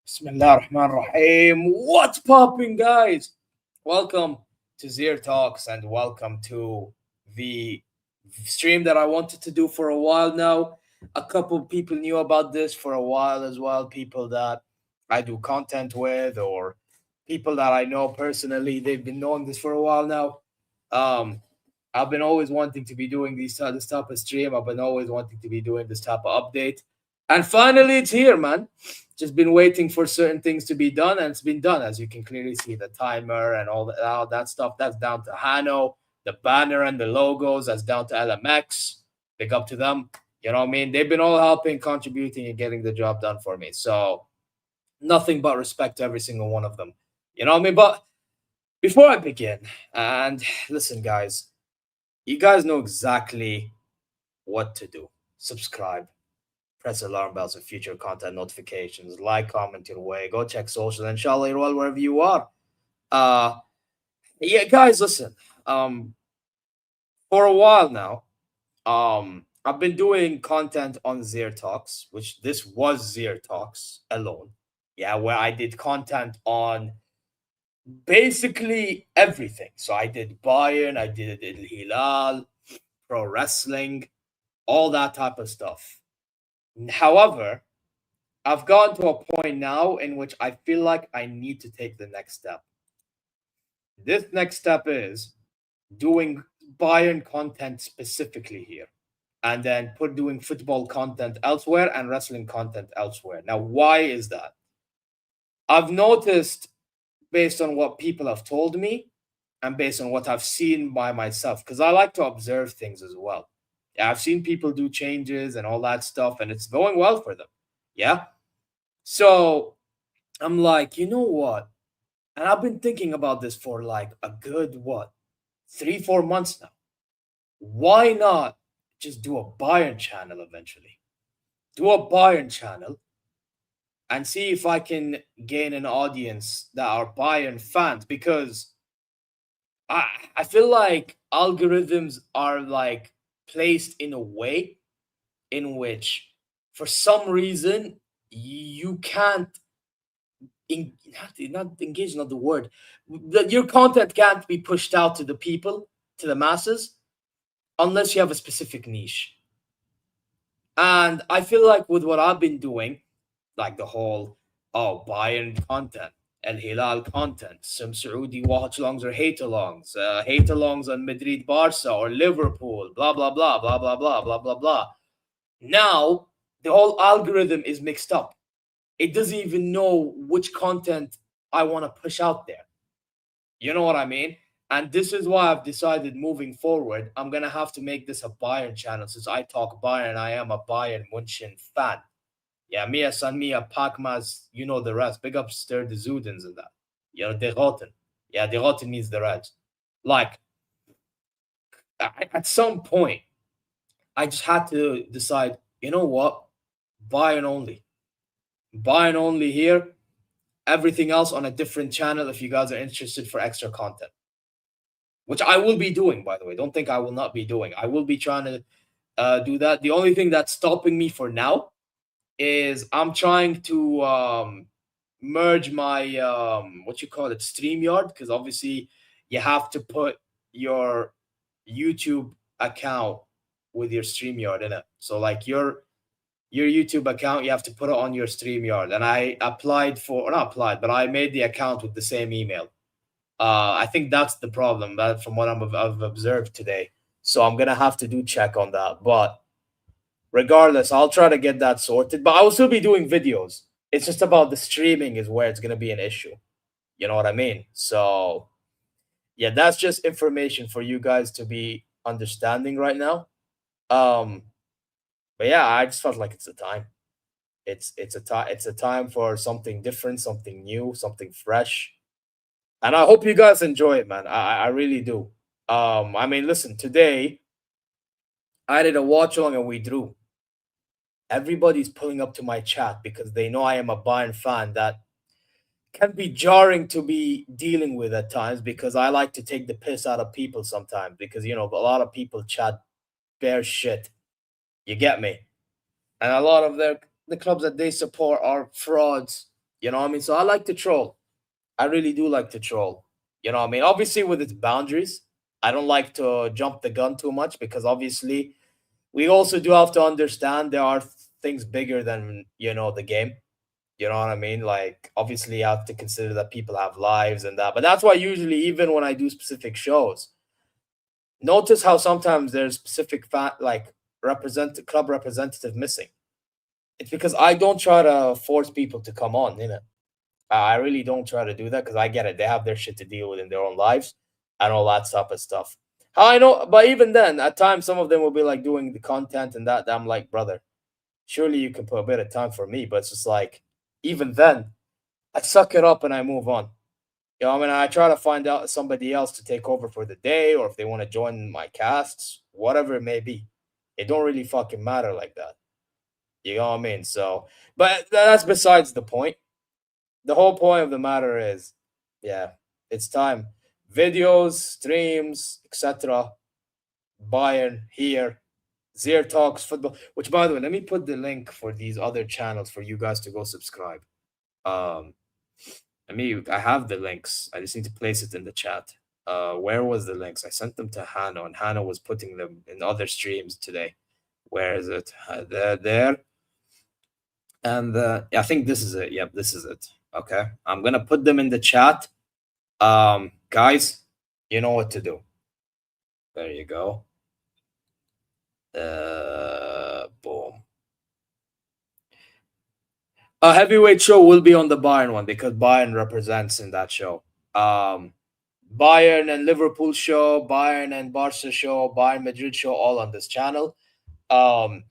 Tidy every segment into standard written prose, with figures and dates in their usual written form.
Bismillahirrahmanirrahim. What's popping, guys? Welcome to ZeerTalks and welcome to the stream that I wanted to do for a while now. A couple people knew about this for a while as well. People that I do content with, or people that I know personally, they've been knowing this for a while now. I've been always wanting to be doing this type of stream. I've been always wanting to be doing this type of update. And finally, it's here, man. Just been waiting for certain things to be done, and it's been done. As you can clearly see, the timer and all that stuff, that's down to Hano. The banner and the logos, that's down to LMX. Big up to them. You know what I mean? They've been all helping, contributing, and getting the job done for me. So nothing but respect to every single one of them. You know what I mean? But before I begin, and listen, guys, you guys know exactly what to do. Subscribe. Press alarm bells for future content notifications. Like, comment your way. Go check social. Inshallah, you're well wherever you are. Yeah, guys, listen. For a while now, I've been doing content on ZeerTalks, which this was ZeerTalks alone. Yeah, where I did content on basically everything. So I did Bayern, I did Al Hilal, pro wrestling, all that type of stuff. However, I've gotten to a point now in which I feel like I need to take the next step. This next step is doing Bayern content specifically here, and then doing football content elsewhere and wrestling content elsewhere. Now, why is that? I've noticed, based on what people have told me and based on what I've seen by myself, because I like to observe things as well. Yeah, I've seen people do changes and all that stuff, and it's going well for them. Yeah. So I'm like, you know what? And I've been thinking about this for like a good, 3-4 months now. Why not just do a Bayern channel eventually? Do a Bayern channel and see if I can gain an audience that are Bayern fans, because I feel like algorithms are like placed in a way in which for some reason you can't not engage, not the word, that your content can't be pushed out to the people, to the masses, unless you have a specific niche. And I feel like with what I've been doing, like the whole Bayern content, Al Hilal content, some Saudi watch alongs or hate alongs on Madrid Barca or Liverpool, blah, blah, blah, blah, blah, blah, blah, blah, blah. Now, the whole algorithm is mixed up. It doesn't even know which content I want to push out there. You know what I mean? And this is why I've decided moving forward, I'm going to have to make this a Bayern channel since I talk Bayern. I am a Bayern München fan. Ja, mir san mir Pakmas, you know the rest. Big ups to the Zudens and that. You know, the Roten. Yeah, the Roten means the Reds. Like, at some point, I just had to decide, you know what? Bayern only. Bayern only here. Everything else on a different channel if you guys are interested for extra content. Which I will be doing, by the way. Don't think I will not be doing. I will be trying to do that. The only thing that's stopping me for now is I'm trying to merge my what you call it, StreamYard, because obviously you have to put your YouTube account with your StreamYard in it. So like your YouTube account, you have to put it on your StreamYard. And I applied for, or not applied, but I made the account with the same email. I think that's the problem from what I've observed today. So I'm gonna have to do check on that. But regardless, I'll try to get that sorted. But I will still be doing videos. It's just about the streaming is where it's gonna be an issue. You know what I mean? So yeah, that's just information for you guys to be understanding right now. But yeah, I just felt like it's a time. It's a time for something different, something new, something fresh. And I hope you guys enjoy it, man. I really do. I mean, listen, today I did a watch along and we drew. Everybody's pulling up to my chat because they know I am a Bayern fan. That can be jarring to be dealing with at times because I like to take the piss out of people sometimes because, you know, a lot of people chat bare shit. You get me? And a lot of the clubs that they support are frauds. You know what I mean? So I like to troll. I really do like to troll. You know what I mean? Obviously, with its boundaries. I don't like to jump the gun too much because obviously we also do have to understand there are things bigger than, you know, the game. You know what I mean? Like, obviously, you have to consider that people have lives and that. But that's why usually, even when I do specific shows, notice how sometimes there's specific club representative missing. It's because I don't try to force people to come on, you know. I really don't try to do that because I get it. They have their shit to deal with in their own lives and all that type of stuff. How I know, but even then, at times, some of them will be like doing the content and that I'm like, brother, surely you can put a bit of time for me. But it's just like, even then, I suck it up and I move on. You know, I mean, I try to find out somebody else to take over for the day or if they want to join my casts, whatever it may be. It don't really fucking matter like that. You know what I mean? So, but that's besides the point. The whole point of the matter is, yeah, it's time. Videos, streams, etc. Bayern here, ZeerTalks Football. Which, by the way, let me put the link for these other channels for you guys to go subscribe. I have the links. I just need to place it in the chat. Where was the links? I sent them to Hannah, and Hannah was putting them in other streams today. Where is it? There. And I think this is it. Yep, this is it. Okay, I'm gonna put them in the chat. Guys, you know what to do. There you go. Boom. A heavyweight show will be on the Bayern one because Bayern represents in that show. Bayern and Liverpool show, Bayern and Barca show, Bayern Madrid show, all on this channel. The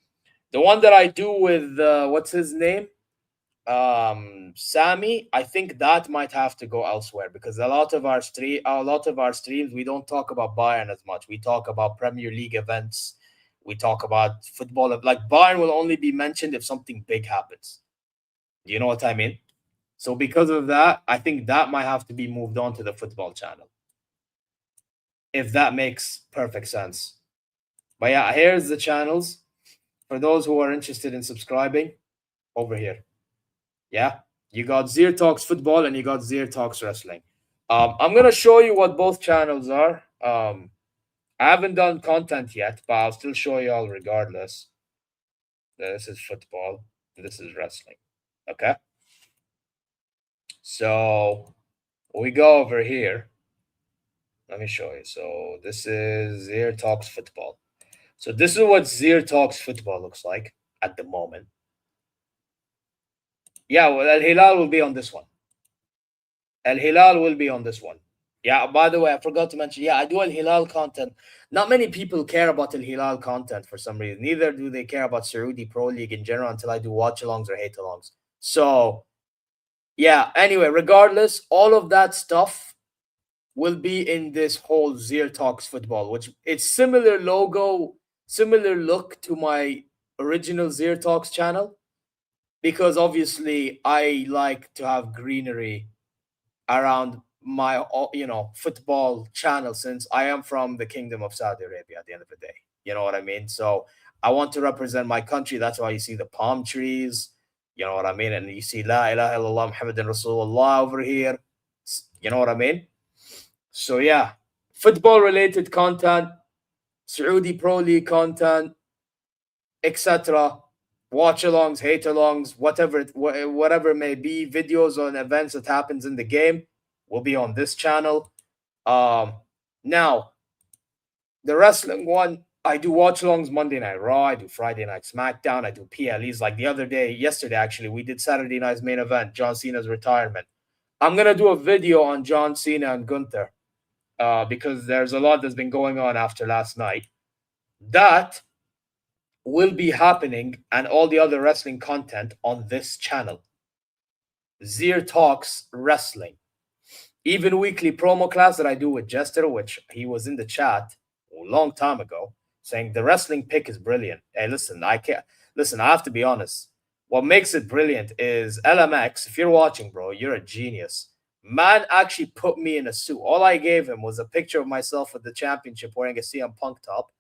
one that I do with what's his name? Sammy, I think that might have to go elsewhere because a lot of our streams we don't talk about Bayern as much. We talk about Premier League events. We talk about football. Like Bayern will only be mentioned if something big happens. Do you know what I mean? So because of that, I think that might have to be moved on to the football channel. If that makes perfect sense. But yeah, here's the channels for those who are interested in subscribing over here. Yeah, you got ZeerTalks Football and you got ZeerTalks Wrestling. I'm going to show you what both channels are. I haven't done content yet, but I'll still show you all regardless. This is football. This is wrestling. Okay. So we go over here. Let me show you. So this is ZeerTalks Football. So this is what ZeerTalks Football looks like at the moment. Yeah, well, Al Hilal will be on this one. Al Hilal will be on this one. Yeah, by the way, I forgot to mention, yeah, I do Al Hilal content. Not many people care about Al Hilal content for some reason. Neither do they care about Saudi Pro League in general until I do watch alongs or hate alongs. So, yeah, anyway, regardless, all of that stuff will be in this whole ZeerTalks Football, which it's similar logo, similar look to my original ZeerTalks channel, because obviously I like to have greenery around my football channel, since I am from the Kingdom of Saudi Arabia at the end of the day. You know what I mean? So I want to represent my country. That's why you see the palm trees. You know what I mean? And you see La ilaha illallah Muhammadan Rasulullah over here. You know what I mean? So yeah, football related content, Saudi Pro League content, etc. Watch alongs, hate alongs, whatever it may be, videos on events that happens in the game will be on this channel. Now, the wrestling one, I do watch alongs Monday Night Raw, I do Friday Night SmackDown, I do PLEs. Like the other day, yesterday actually, we did Saturday night's main event, John Cena's retirement. I'm gonna do a video on John Cena and Gunther because there's a lot that's been going on after last night. That will be happening, and all the other wrestling content on this channel. ZeerTalks Wrestling. Even weekly promo class that I do with Jester, which he was in the chat a long time ago, saying the wrestling pick is brilliant. Hey, listen, I have to be honest. What makes it brilliant is LMX. If you're watching, bro, you're a genius. Man actually put me in a suit. All I gave him was a picture of myself with the championship wearing a CM Punk top.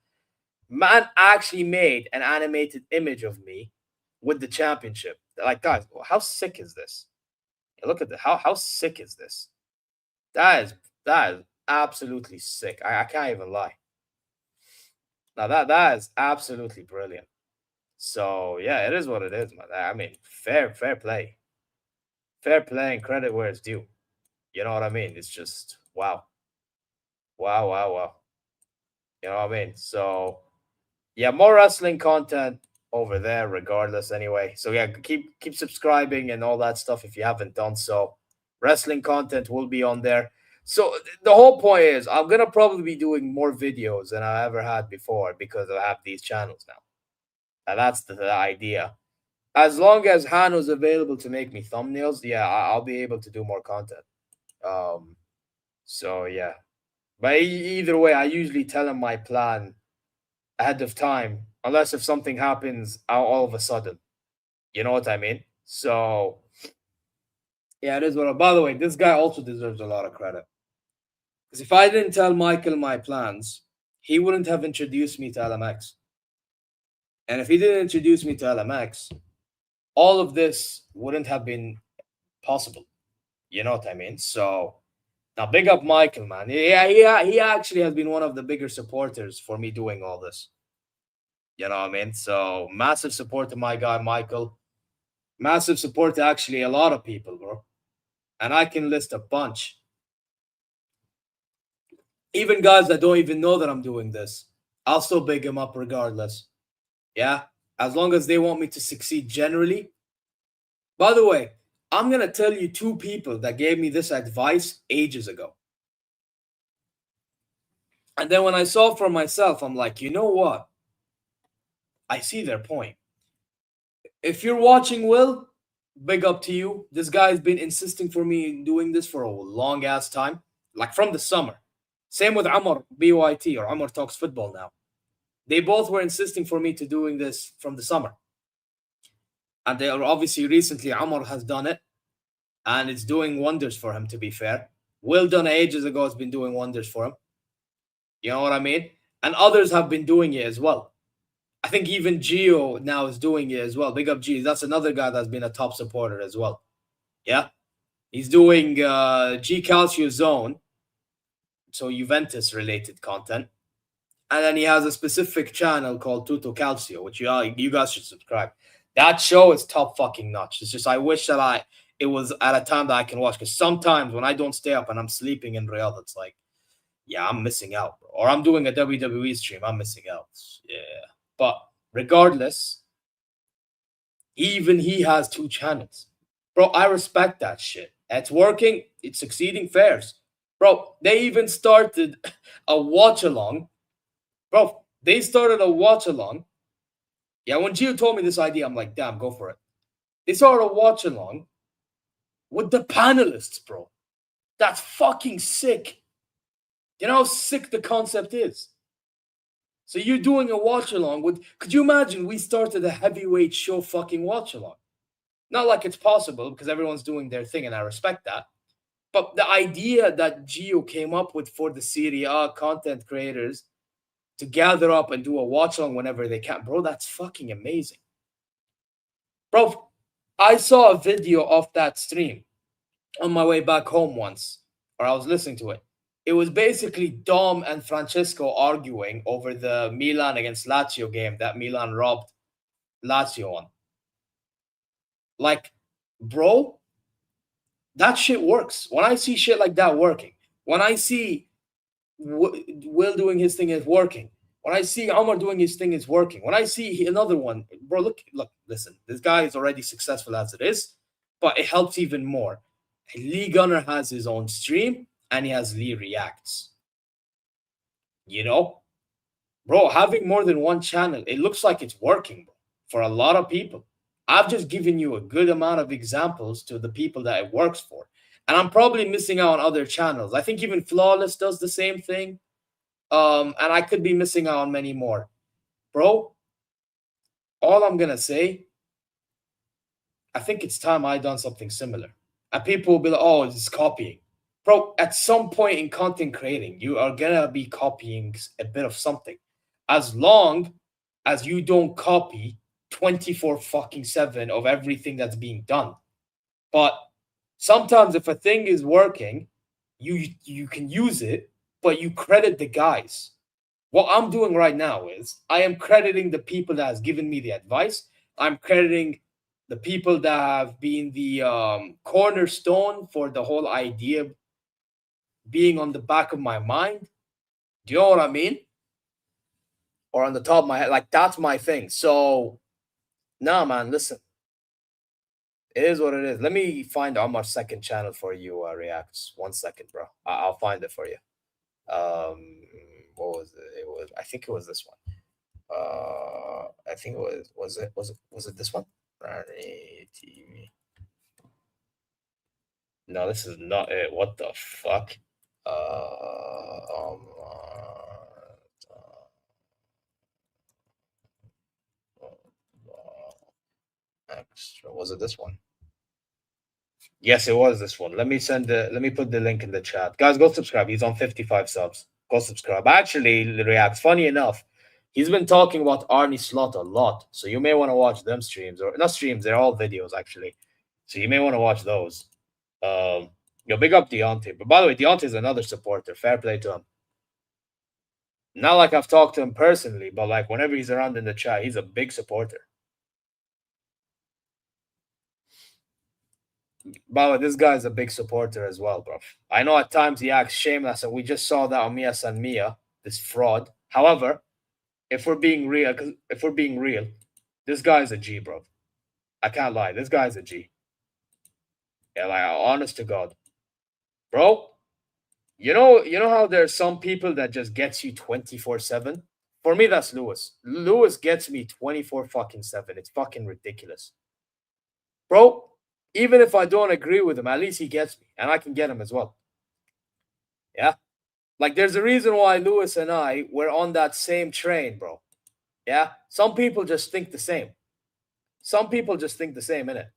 Man actually made an animated image of me with the championship. Like, guys, how sick is this? Look at this. How sick is this? That is absolutely sick. I can't even lie. Now that is absolutely brilliant. So yeah, it is what it is, man. I mean, fair play. Fair play and credit where it's due. You know what I mean? It's just wow. Wow. You know what I mean? So yeah, more wrestling content over there regardless anyway. So yeah, keep subscribing and all that stuff if you haven't done so. Wrestling content will be on there. So the whole point is I'm going to probably be doing more videos than I ever had before because I have these channels now. And that's the idea. As long as Hano's available to make me thumbnails, yeah, I'll be able to do more content. So yeah. But either way, I usually tell him my plan ahead of time, unless if something happens all of a sudden. You know what I mean? So yeah, it is what. By the way, this guy also deserves a lot of credit. Because if I didn't tell Michael my plans, he wouldn't have introduced me to LMX. And if he didn't introduce me to LMX, all of this wouldn't have been possible. You know what I mean? So now big up Michael, man. Yeah, he actually has been one of the bigger supporters for me doing all this. You know what I mean? So massive support to my guy, Michael. Massive support to actually a lot of people, bro. And I can list a bunch. Even guys that don't even know that I'm doing this, I'll still big them up regardless. Yeah? As long as they want me to succeed generally. By the way, I'm going to tell you 2 people that gave me this advice ages ago. And then when I saw it for myself, I'm like, you know what? I see their point. If you're watching, Will, big up to you. This guy's been insisting for me doing this for a long ass time, like from the summer. Same with Amr BYT or Amr Talks Football now. They both were insisting for me to doing this from the summer. And they are obviously recently Amr has done it. And it's doing wonders for him, to be fair. Will done ages ago has been doing wonders for him. You know what I mean? And others have been doing it as well. I think even Gio now is doing it as well. Big up Gio. That's another guy that's been a top supporter as well. Yeah? He's doing G Calcio Zone. So Juventus-related content. And then he has a specific channel called Tutto Calcio, which you guys should subscribe. That show is top fucking notch. It's just I wish that it was at a time that I can watch. Because sometimes when I don't stay up and I'm sleeping in Riyadh, it's like, yeah, I'm missing out, bro. Or I'm doing a WWE stream, I'm missing out. Yeah. But regardless, even he has 2 channels. Bro, I respect that shit. It's working, it's succeeding, fairs. Bro, they even started a watch along. Bro, they started a watch along. Yeah, when Gio told me this idea, I'm like, damn, go for it. They started a watch along with the panelists, bro. That's fucking sick. You know how sick the concept is? So you're doing a watch along with, could you imagine we started a heavyweight show fucking watch along? Not like it's possible because everyone's doing their thing and I respect that. But the idea that Gio came up with for the Serie A content creators to gather up and do a watch along whenever they can, bro, that's fucking amazing. Bro, I saw a video of that stream on my way back home once, or I was listening to it. It was basically Dom and Francesco arguing over the Milan against Lazio game that Milan robbed Lazio on. Like, bro, that shit works. When I see shit like that working, when I see Will doing his thing is working, when I see Omar doing his thing is working, when I see another one, bro, look, listen, this guy is already successful as it is, but it helps even more. Lee Gunner has his own stream and he has Lee Reacts. You know, bro, having more than one channel, it looks like it's working, bro, for a lot of people. I've just given you a good amount of examples to the people that it works for. And I'm probably missing out on other channels. I think even Flawless does the same thing. And I could be missing out on many more. Bro, all I'm going to say, I think it's time I done something similar. And people will be like, oh, it's copying. Bro, at some point in content creating, you are going to be copying a bit of something. As long as you don't copy 24 fucking 7 of everything that's being done. But sometimes if a thing is working, you can use it, but you credit the guys. What I'm doing right now is I am crediting the people that has given me the advice. I'm crediting the people that have been the cornerstone for the whole idea being on the back of my mind. Do you know what I mean? Or on the top of my head. Like, that's my thing. So, nah, man, listen. It is what it is. Let me find Omar's second channel for you, Reacts. 1 second, bro. I'll find it for you. What was it? I think it was this one. I think it was it this one? TV. No, this is not it. What the fuck? Extra. Was it this one? Yes, it was this one. Let me put the link in the chat. Guys, go subscribe. He's on 55 subs. Go subscribe. Actually, Reacts, funny enough, he's been talking about Arnie Slot a lot. So you may want to watch them streams. Or not streams, they're all videos, actually. So you may want to watch those. Big up Deontay. But by the way, Deontay is another supporter. Fair play to him. Not like I've talked to him personally, but like whenever he's around in the chat, he's a big supporter. By the way, this guy is a big supporter as well, bro. I know at times he acts shameless, and we just saw that on Mia San Mia, this fraud. However, if we're being real, this guy is a G, bro. I can't lie. This guy is a G. Yeah, like, honest to God. Bro, you know how there's some people that just gets you 24/7? For me, that's Lewis. Lewis gets me 24 fucking 7. It's fucking ridiculous. Bro, even if I don't agree with him, at least he gets me, and I can get him as well. Yeah? Like, there's a reason why Lewis and I were on that same train, bro. Yeah? Some people just think the same. Some people just think the same, innit?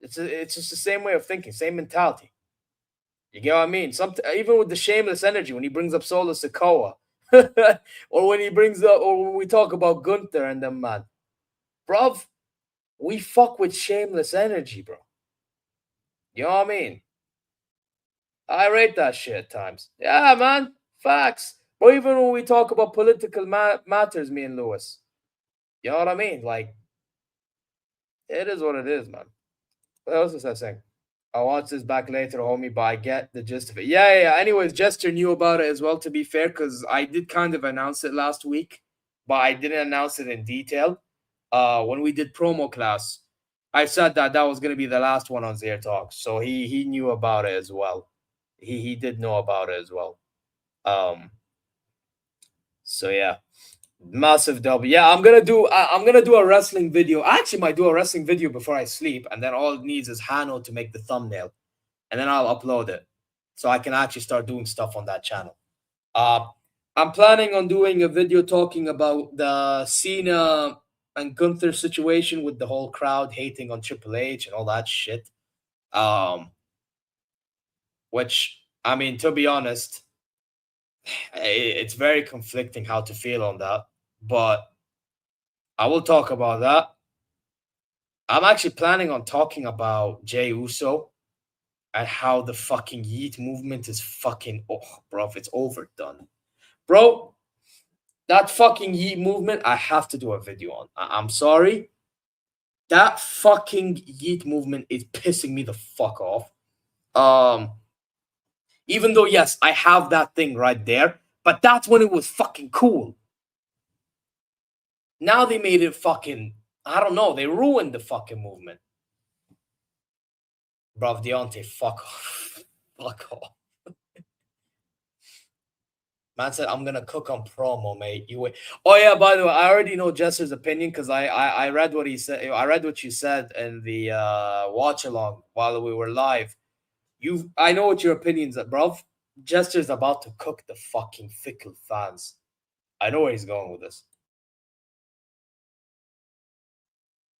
It's just the same way of thinking, same mentality. You get what I mean? Even with the shameless energy, when he brings up Solo Sikoa, or when he brings up, or when we talk about Gunther and them, man. Bruv, we fuck with shameless energy, bro. You know what I mean? I rate that shit at times. Yeah, man. Facts. But even when we talk about political matters, me and Lewis. You know what I mean? Like, it is what it is, man. What else was I saying? I'll watch this back later, homie, but I get the gist of it. Yeah. Anyways, Jester knew about it as well, to be fair, because I did kind of announce it last week, but I didn't announce it in detail. When we did promo class, I said that that was going to be the last one on ZeerTalks, so he knew about it as well. He did know about it as well. Um, so yeah, massive W. Yeah, I'm gonna do a wrestling video. I actually might do a wrestling video before I sleep, and then all it needs is Hano to make the thumbnail, and then I'll upload it, so I can actually start doing stuff on that channel. Uh, I'm planning on doing a video talking about the Cena and Gunther situation with the whole crowd hating on Triple H and all that shit. Which, I mean, to be honest, it's very conflicting how to feel on that, but I will talk about that. I'm actually planning on talking about Jey Uso and how the fucking Yeet movement is fucking, oh, bro, it's overdone. Bro, that fucking Yeet movement, I have to do a video on. I'm sorry. That fucking Yeet movement is pissing me the fuck off. Even though, yes, I have that thing right there, but that's when it was fucking cool. Now they made it fucking, I don't know, they ruined the fucking movement. Bruv, Deontay, fuck off. Fuck off. Man said, I'm gonna cook on promo, mate. You wait. Oh yeah, by the way, I already know Jester's opinion because I read what he said. I read what you said in the watch along while we were live. I know what your opinions are, bruv. Jester's about to cook the fucking fickle fans. I know where he's going with this.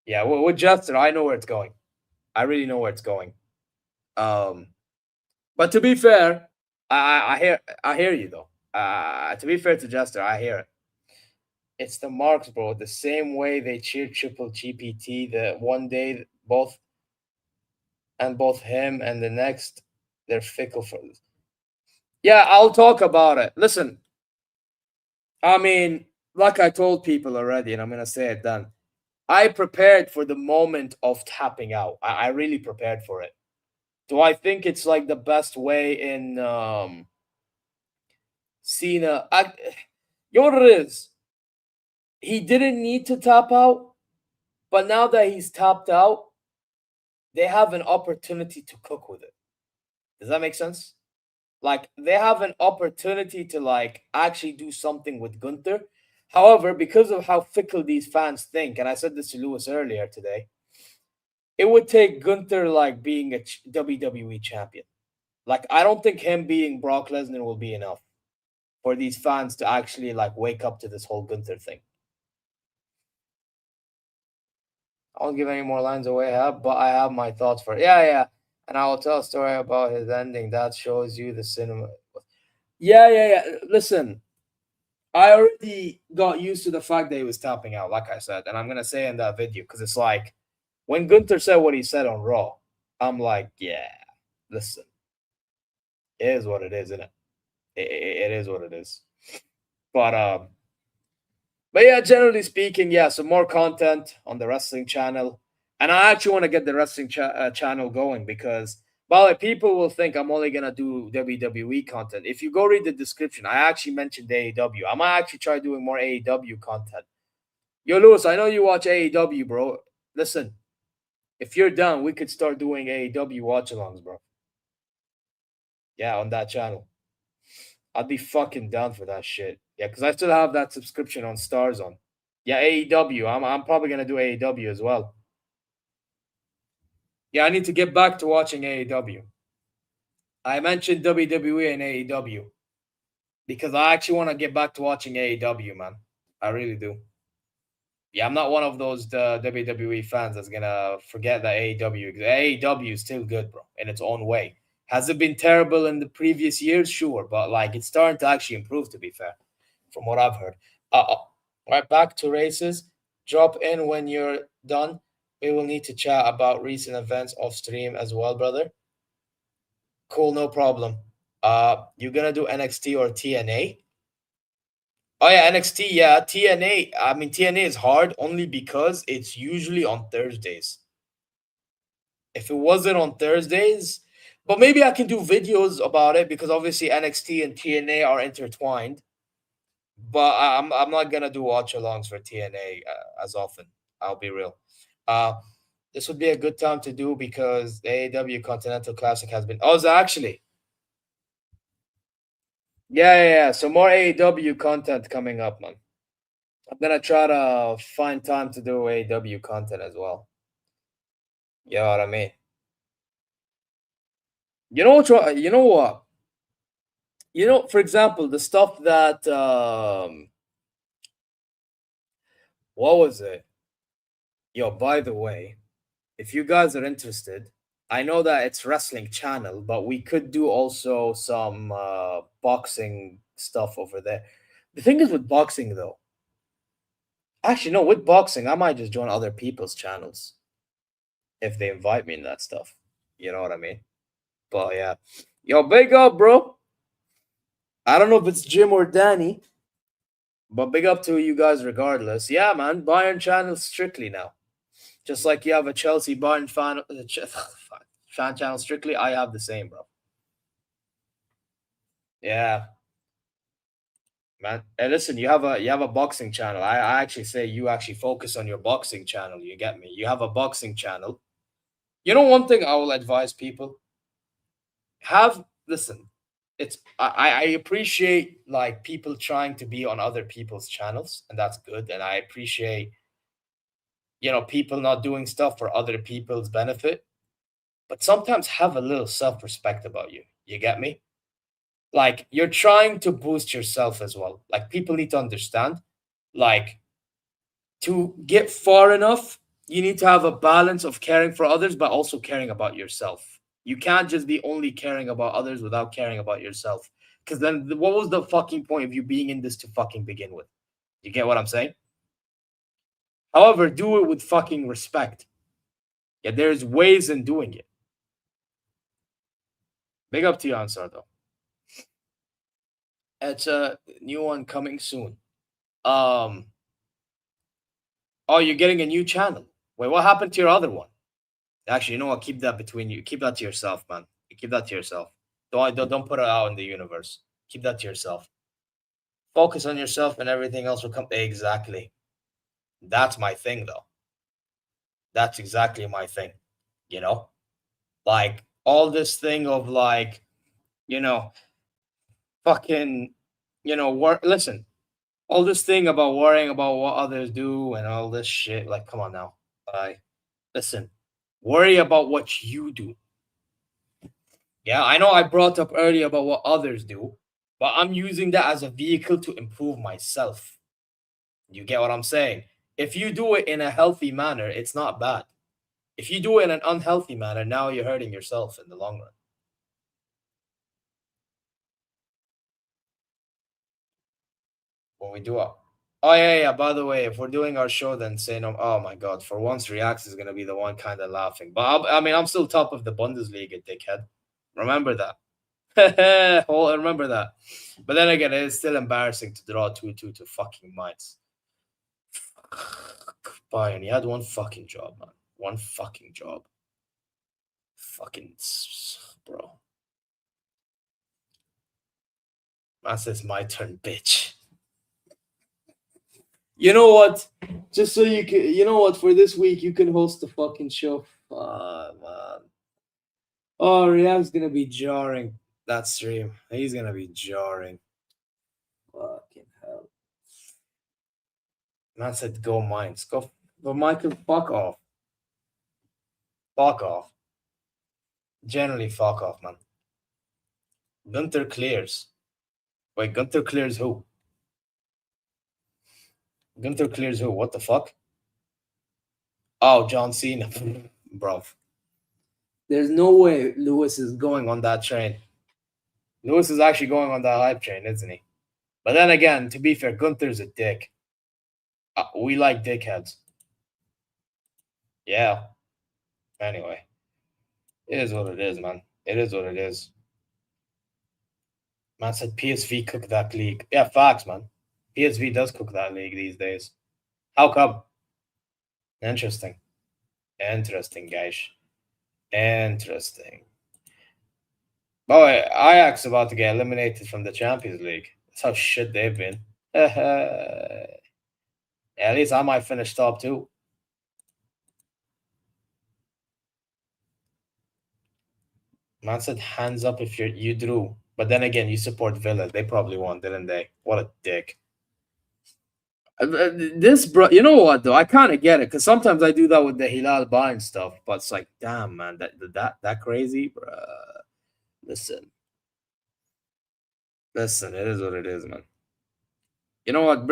Yeah, with Jester, I know where it's going. I really know where it's going. But to be fair, I hear you though. To be fair to Jester, I hear it. It's the marks, bro. The same way they cheered Triple GPT the one day, both him and the next, they're fickle for this. Yeah, I'll talk about it. Listen, I mean, like I told people already, and I'm gonna say it then. I prepared for the moment of tapping out. I really prepared for it. Do I think it's like the best way in Cena? You know what it is? He didn't need to tap out, but now that he's tapped out, they have an opportunity to cook with it. Does that make sense? Like they have an opportunity to like actually do something with Gunther. However, because of how fickle these fans think, and I said this to Lewis earlier today, it would take Gunther like being a WWE champion. Like I don't think him being Brock Lesnar will be enough for these fans to actually like wake up to this whole Gunther thing. I won't give any more lines away, but I have my thoughts for it. Yeah. And I will tell a story about his ending that shows you the cinema. Yeah. Listen, I already got used to the fact that he was tapping out, like I said, and I'm gonna say in that video because it's like when Gunther said what he said on Raw, I'm like, yeah, listen, it is what it is, isn't it? It is what it is. But yeah, generally speaking, yeah, some more content on the wrestling channel, and I actually want to get the wrestling channel going because, by the way, people will think I'm only gonna do WWE content. If you go read the description, I actually mentioned AEW. I might actually try doing more AEW content. Yo, Lewis, I know you watch AEW, bro. Listen, if you're done, we could start doing AEW watch-alongs, bro. Yeah, on that channel. I'd be fucking down for that shit. Yeah, because I still have that subscription on Starzone. Yeah, AEW. I'm probably gonna do AEW as well. Yeah, I need to get back to watching AEW. I mentioned WWE and AEW because I actually want to get back to watching AEW, man. I really do. Yeah, I'm not one of those WWE fans that's gonna forget that AEW is still good, bro, in its own way. Has it been terrible in the previous years? Sure, but like it's starting to actually improve. To be fair, from what I've heard. Right, back to races. Drop in when you're done. We will need to chat about recent events off stream as well, brother. Cool, no problem. You're gonna do NXT or TNA? Oh yeah, NXT, yeah. TNA, I mean TNA is hard only because it's usually on Thursdays. if it wasn't on Thursdays, but maybe I can do videos about it because obviously NXT and TNA are intertwined. But I'm not gonna do watch alongs for TNA as often. I'll be real. Uh, this would be a good time to do because the AEW Continental Classic has been. Oh, so actually, yeah. So more AEW content coming up, man. I'm gonna try to find time to do AEW content as well. You know what I mean? You know what? You know what? You know, for example, the stuff that what was it? Yo, by the way, if you guys are interested, I know that it's wrestling channel, but we could do also some boxing stuff over there. The thing is with boxing though, actually no, with boxing, I might just join other people's channels if they invite me in that stuff. You know what I mean? But yeah. Yo, big up, bro. I don't know if it's Jim or Danny, but big up to you guys regardless. Yeah, man. Bayern channel strictly now. Just like you have a Chelsea Bayern fan channel strictly, I have the same, bro. Yeah, man. Hey, listen, you have a boxing channel. I actually say you actually focus on your boxing channel. You get me? You have a boxing channel. You know one thing I will advise people have listen. It's I appreciate like people trying to be on other people's channels, and that's good. And I appreciate people not doing stuff for other people's benefit. But sometimes have a little self respect about you. You get me? Like you're trying to boost yourself as well. Like people need to understand, like to get far enough, you need to have a balance of caring for others, but also caring about yourself. You can't just be only caring about others without caring about yourself. Because then, what was the fucking point of you being in this to fucking begin with? You get what I'm saying? However, do it with fucking respect. Yeah, there's ways in doing it. Big up to you, Ansar, though. It's a new one coming soon. Um, oh, you're getting a new channel. Wait, what happened to your other one? Actually, you know what? Keep that between you. Keep that to yourself, man. Keep that to yourself. Don't put it out in the universe. Keep that to yourself. Focus on yourself, and everything else will come. Exactly. That's my thing, though. That's exactly my thing. You know, like all this thing of like, you know, fucking, work. Listen, all this thing about worrying about what others do and all this shit. Like, come on now. Like, listen, worry about what you do. Yeah, I know I brought up earlier about what others do, but I'm using that as a vehicle to improve myself. You get what I'm saying? If you do it in a healthy manner, it's not bad. If you do it in an unhealthy manner, now you're hurting yourself in the long run. When we do it. Oh, yeah. By the way, if we're doing our show, then say no. Oh, my God. For once, Reacts is going to be the one kind of laughing. But I mean, I'm still top of the Bundesliga, dickhead. Remember that. Oh, remember that. But then again, it's still embarrassing to draw 2-2 to fucking Mainz. Bayern, he had one fucking job, man. One fucking job. Fucking bro. Man says my turn, bitch. You know what? Just so you can, you know what? For this week, you can host the fucking show. Man. Oh, Riyad's gonna be jarring that stream. He's gonna be jarring. Fucking hell. Man said go Mainz. Go, but Michael, fuck off. Fuck off. Generally, fuck off, man. Gunther clears. Wait, Gunther clears who? Gunther clears who? What the fuck? Oh, John Cena. Bro. There's no way Lewis is going on that train. Lewis is actually going on that hype train, isn't he? But then again, to be fair, Gunther's a dick. We like dickheads. Yeah. Anyway. It is what it is, man. It is what it is. Man said PSV cook that league. Yeah, facts, man. PSV does cook that league these days. How come? Interesting. Interesting, guys. Interesting. Oh, Ajax about to get eliminated from the Champions League. That's how shit they've been. At least I might finish top two. Man said hands up if you drew. But then again, you support Villa. They probably won, didn't they? What a dick. This bro, you know what though? I kind of get it because sometimes I do that with the Hilal buying stuff, but it's like, damn man, that crazy, bro. Listen, listen, it is what it is, man. You know what?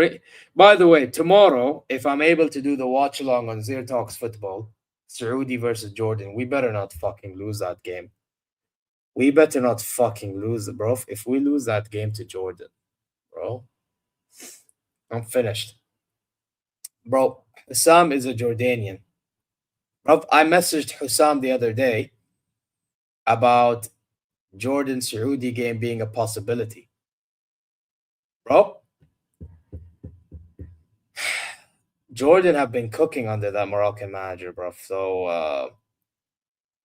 By the way, tomorrow, if I'm able to do the watch along on ZeerTalks Football, Saudi versus Jordan, we better not fucking lose that game. We better not fucking lose it, bro. If we lose that game to Jordan, bro, I'm finished. Bro, Hussam is a Jordanian. Bro, I messaged Hussam the other day about Jordan Saudi game being a possibility. Bro, Jordan have been cooking under that Moroccan manager, bro. So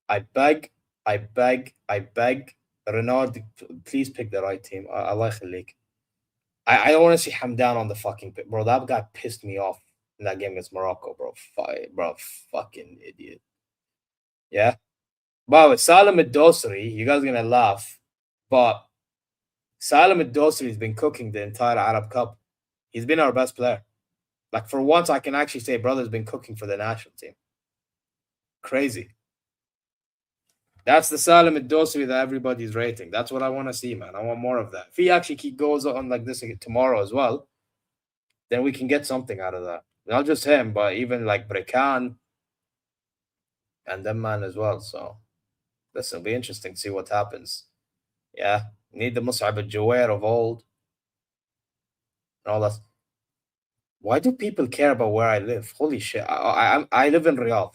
I beg, I beg, Renard, please pick the right team. Allah khalik. I don't want to see Hamdan on the fucking pit, bro. That guy pissed me off in that game against Morocco, bro. Bro, fucking idiot. Yeah. Wow, Salam Ad-Dosri, you guys are gonna laugh, but Salam Ad-Dosri has been cooking the entire Arab Cup. He's been our best player. Like for once, I can actually say brother's been cooking for the national team. Crazy. That's the Salim Ad-Dosri that everybody's rating. That's what I want to see, man. I want more of that. If he actually goes on like this tomorrow as well, then we can get something out of that. Not just him, but even like Brekan and them man as well. So this will be interesting to see what happens. Yeah, need the Mus'ab al-Jawair of old and all that. Why do people care about where I live? Holy shit! I live in Riyadh.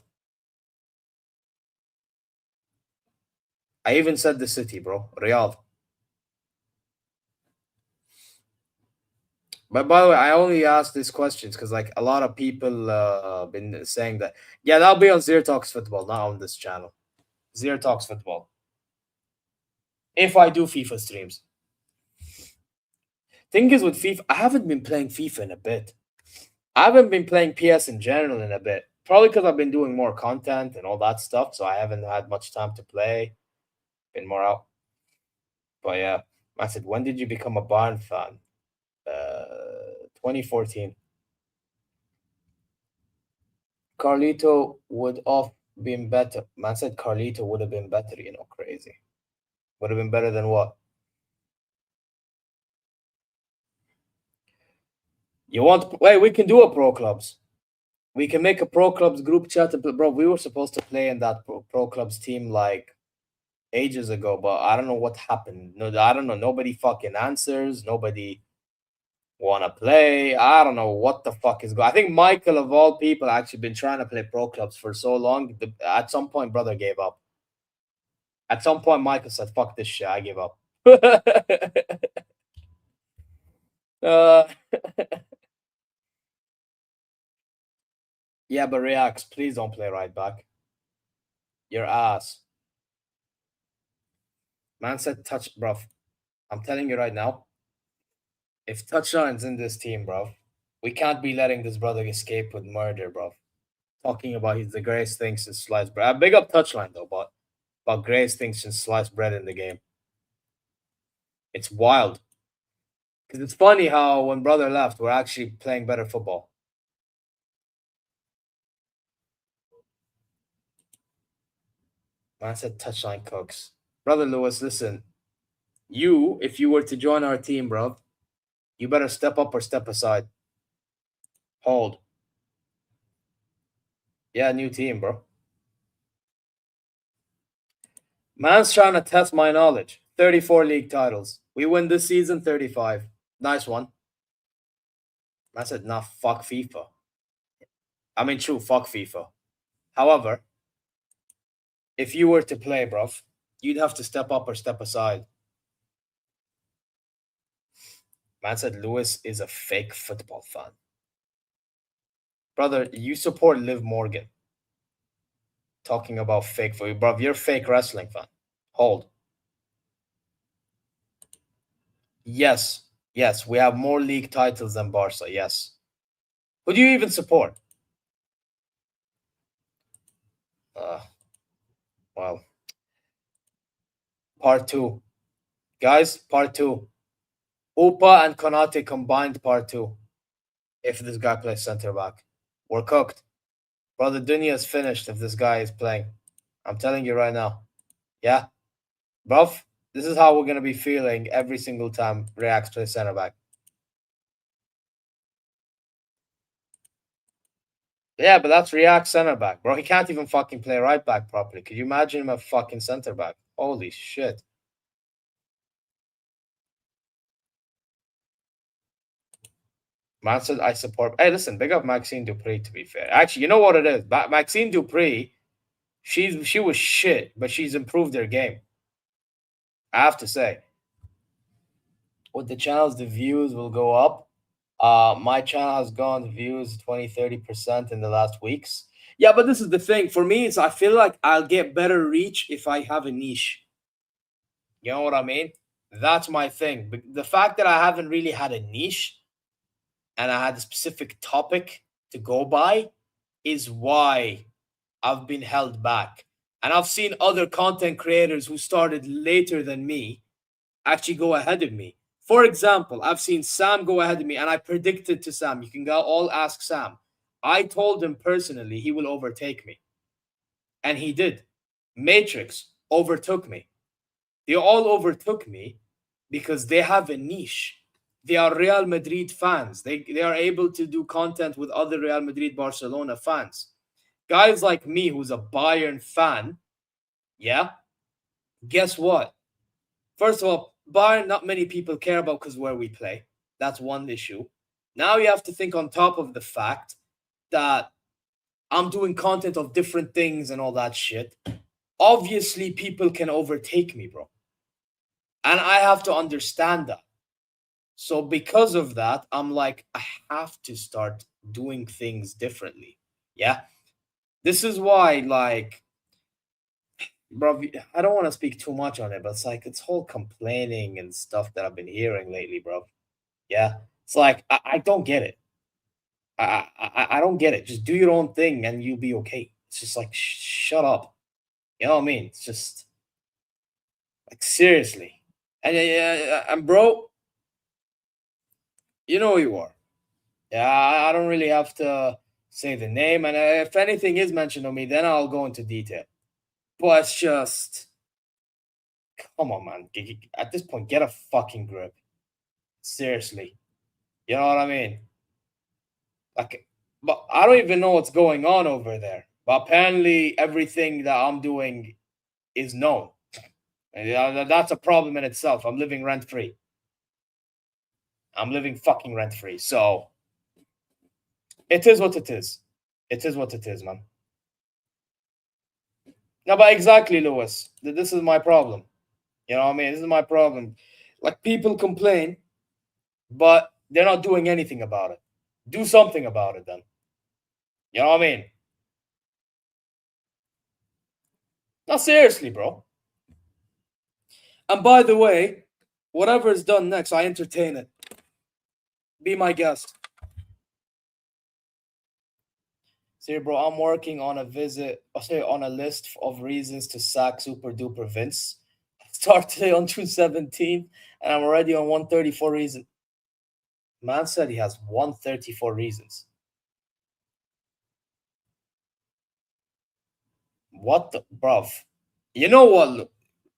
I even said the city, bro. Riyadh. But by the way, I only ask these questions because like a lot of people been saying that. Yeah, that'll be on ZeerTalks Football, not on this channel. ZeerTalks Football. If I do FIFA streams. Thing is with FIFA, I haven't been playing FIFA in a bit. I haven't been playing PS in general in a bit. Probably because I've been doing more content and all that stuff, so I haven't had much time to play. Been more out. But yeah, I said, when did you become a Bayern fan? 2014. Carlito would have been better. Man said Carlito would have been better, crazy. Would have been better than what? You want wait, we can do a pro clubs. We can make a pro clubs group chat. Bro, we were supposed to play in that pro clubs team like ages ago, but I don't know what happened. No, I don't know. Nobody fucking answers. Nobody wanna play. I don't know what the fuck is going. I think Michael of all people actually been trying to play pro clubs for so long. At some point, brother gave up. At some point, Michael said, "Fuck this shit. I give up." uh, yeah, but Reacts, please don't play right back. Your ass. Man said touch, bro. I'm telling you right now, if touchline's in this team, bro, we can't be letting this brother escape with murder, bro. Talking about he's the greatest thing since sliced bread. Big up touchline though, but greatest thing since sliced bread in the game. It's wild. Because it's funny how when brother left, we're actually playing better football. Man said touchline cooks. Brother Lewis, listen. If you were to join our team, bro, you better step up or step aside. Hold. Yeah, new team, bro. Man's trying to test my knowledge. 34 league titles. We win this season 35. Nice one. I said, nah, fuck FIFA. I mean, true, fuck FIFA. However, if you were to play, bruv, you'd have to step up or step aside. Man said Lewis is a fake football fan. Brother, you support Liv Morgan. talking about fake for you, bro. You're a fake wrestling fan. Hold. Yes, yes, we have more league titles than Barca. Yes. Who do you even support? Uh, well, part two, guys. Part two. Upa and Konate combined part two. If this guy plays center back, we're cooked. Brother Dunya is finished if this guy is playing. I'm telling you right now. Yeah, bruv, this is how we're gonna be feeling every single time Reacts plays center back. Yeah, but that's React center back, bro. He can't even fucking play right back properly. Could you imagine him a fucking center back? Holy shit. Man said I support. Hey, listen, big up Maxine Dupree. To be fair, actually, you know what it is. Maxine Dupree, she was shit, but she's improved her game. I have to say, with the channels, the views will go up. My channel has gone views 20-30% in the last weeks. Yeah, but this is the thing. For me, it's I feel like I'll get better reach if I have a niche. You know what I mean? That's my thing. But the fact that I haven't really had a niche and I had a specific topic to go by is why I've been held back. And I've seen other content creators who started later than me actually go ahead of me. For example, I've seen Sam go ahead of me, and I predicted to Sam, you can go all ask Sam. I told him personally he will overtake me. And he did. Matrix overtook me. They all overtook me because they have a niche. They are Real Madrid fans. They are able to do content with other Real Madrid Barcelona fans. Guys like me, who's a Bayern fan, yeah, guess what? First of all, Bayern, not many people care about because where we play. That's one issue. Now you have to think on top of the fact that I'm doing content of different things and all that shit. Obviously, people can overtake me, bro. And I have to understand that. So because of that, I'm like, I have to start doing things differently. Yeah. This is why, like, bro, I don't want to speak too much on it, but it's like it's whole complaining and stuff that I've been hearing lately, bro. Yeah. It's like I don't get it. I don't get it. Just do your own thing and you'll be okay. It's just like shut up. You know what I mean? It's just like seriously. And bro, you know who you are. Yeah, I don't really have to say the name, and if anything is mentioned on me, then I'll go into detail. But it's just, come on, man. At this point, get a fucking grip. Seriously. You know what I mean? Like, but I don't even know what's going on over there. But apparently, everything that I'm doing is known. And that's a problem in itself. I'm living rent free. I'm living fucking rent free. So it is what it is. It is what it is, man. No, but exactly, Lewis. This is my problem. You know what I mean? This is my problem. Like people complain, but they're not doing anything about it. Do something about it then. You know what I mean? No, seriously, bro. And by the way, whatever is done next, I entertain it. Be my guest. See, bro, I'm working on on a list of reasons to sack Super Duper Vince. Start today on June 17th, and I'm already on 134 reasons. Man said he has 134 reasons. What the bruv? You know what,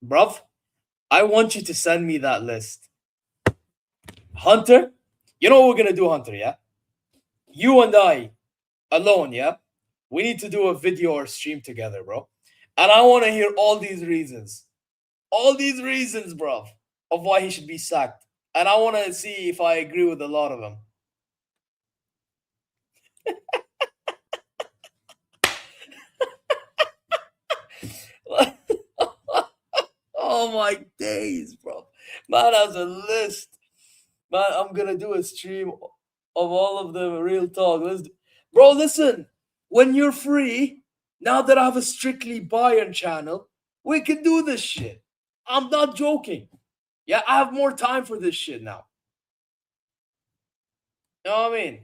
bruv? I want you to send me that list. Hunter, you know what we're gonna do, Hunter, yeah? You and I alone, yeah? We need to do a video or stream together, bro. And I want to hear all these reasons. All these reasons, bruv, of why he should be sacked. And I want to see if I agree with a lot of them. Oh my days, bro. Man has a list. Man, I'm gonna do a stream of all of the real talk. Bro, listen. When you're free, Now that I have a strictly Bayern channel, we can do this shit. I'm not joking. Yeah, I have more time for this shit now. You know what I mean?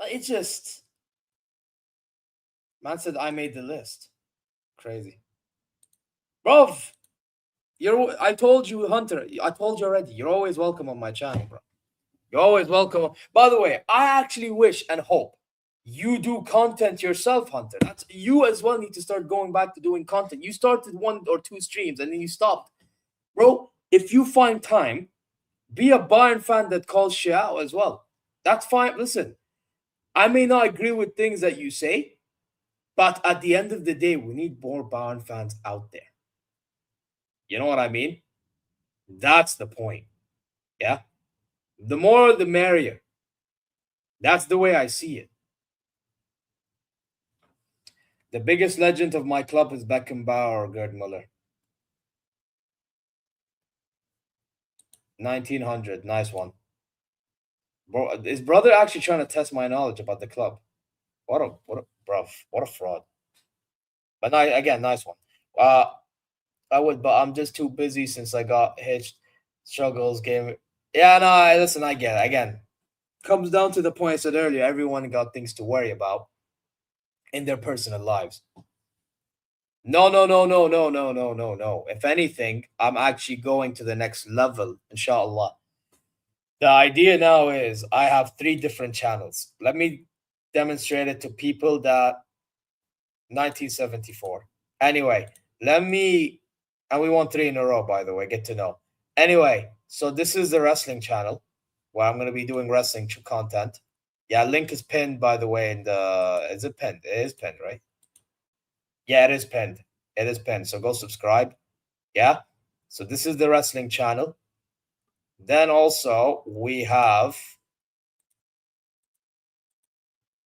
It's just, man said I made the list. Crazy. Bro, I told you, Hunter, I told you already, you're always welcome on my channel, bro. You're always welcome. By the way, I actually wish and hope you do content yourself, Hunter. That's you as well need to start going back to doing content. You started 1 or 2 streams and then you stopped. Bro, if you find time, be a Bayern fan that calls shit out as well. That's fine. Listen, I may not agree with things that you say, but at the end of the day, we need more Bayern fans out there. You know what I mean? That's the point. Yeah? The more, the merrier. That's the way I see it. The biggest legend of my club is Beckenbauer or Gerd Muller. 1900. Nice one. Bro, his brother actually trying to test my knowledge about the club. What a fraud. But again, nice one. I would, but I'm just too busy since I got hitched. Struggles game. Yeah, no, listen, I get it. Again, comes down to the point I said earlier. Everyone got things to worry about in their personal lives. No. If anything, I'm actually going to the next level, inshallah. The idea now is I have 3 different channels. Let me demonstrate it to people that 1974. Anyway, and we won 3 in a row, by the way, get to know. Anyway, so this is the wrestling channel where I'm going to be doing wrestling content. Yeah, link is pinned, by the way, is it pinned? It is pinned, right? Yeah, it is pinned. It is pinned. So go subscribe. Yeah. So this is the wrestling channel. Then also we have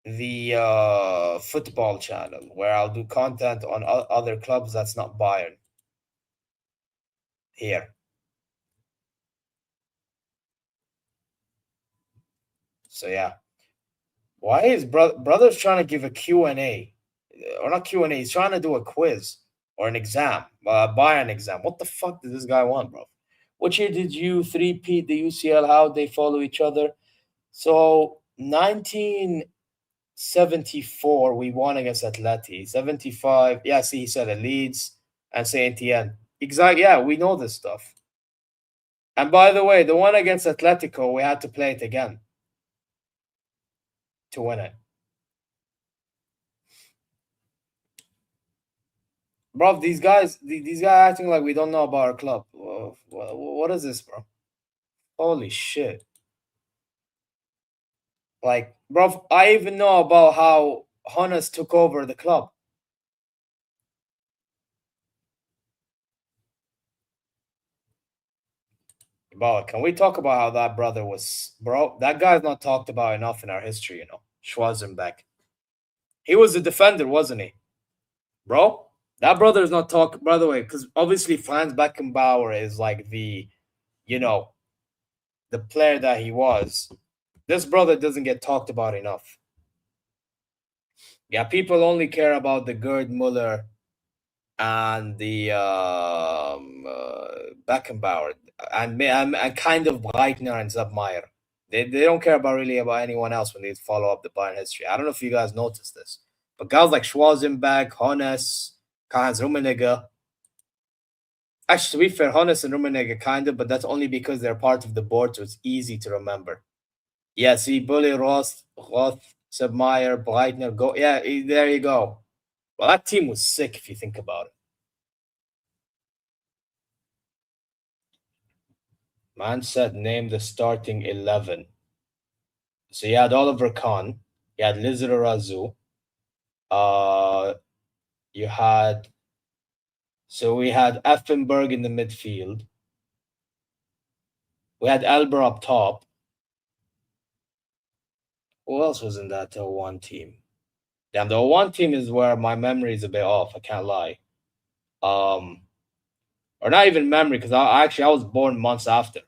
the football channel where I'll do content on other clubs that's not Bayern. Here. So yeah. Why is brother's trying to give a Q&A? Or not Q&A, he's trying to do a quiz or an exam, Bayern exam. What the fuck does this guy want, bro? What year did you three-peat the UCL? How they follow each other? So 1974, we won against Atleti. 75, yeah, see, he said it, Leeds and Saint Etienne. Exactly, yeah, we know this stuff. And by the way, the one against Atletico, we had to play it again to win it. Bro, these guys acting like we don't know about our club. What is this, bro? Holy shit. Like, bro, I even know about how Hannes took over the club. Bro, can we talk about how that brother was, bro? That guy's not talked about enough in our history, you know. Schwarzenbeck. He was a defender, wasn't he? Bro, that brother is not talked, by the way, because obviously Franz Beckenbauer is like the player that he was. This brother doesn't get talked about enough. Yeah, people only care about the Gerd Muller and the Beckenbauer and kind of Breitner and Zabmeyer. They don't care really about anyone else when they follow up the Bayern history. I don't know if you guys noticed this, but guys like Schwarzenbeck, Hannes, Karl-Heinz Rummenigge. Actually, to be fair, Hannes and Rummenigge kind of, but that's only because they're part of the board, so it's easy to remember. Yeah, see, Bully, Roth, Submeyer, Breitner, go. Yeah, there you go. Well, that team was sick if you think about it. Man said name the starting 11. So you had Oliver Kahn, you had Lizard Razu, you had, so we had Effenberg in the midfield. We had Elber up top. Who else was in that 01 team? Damn, the 01 team is where my memory is a bit off. I can't lie. Or not even memory, because I was born months after.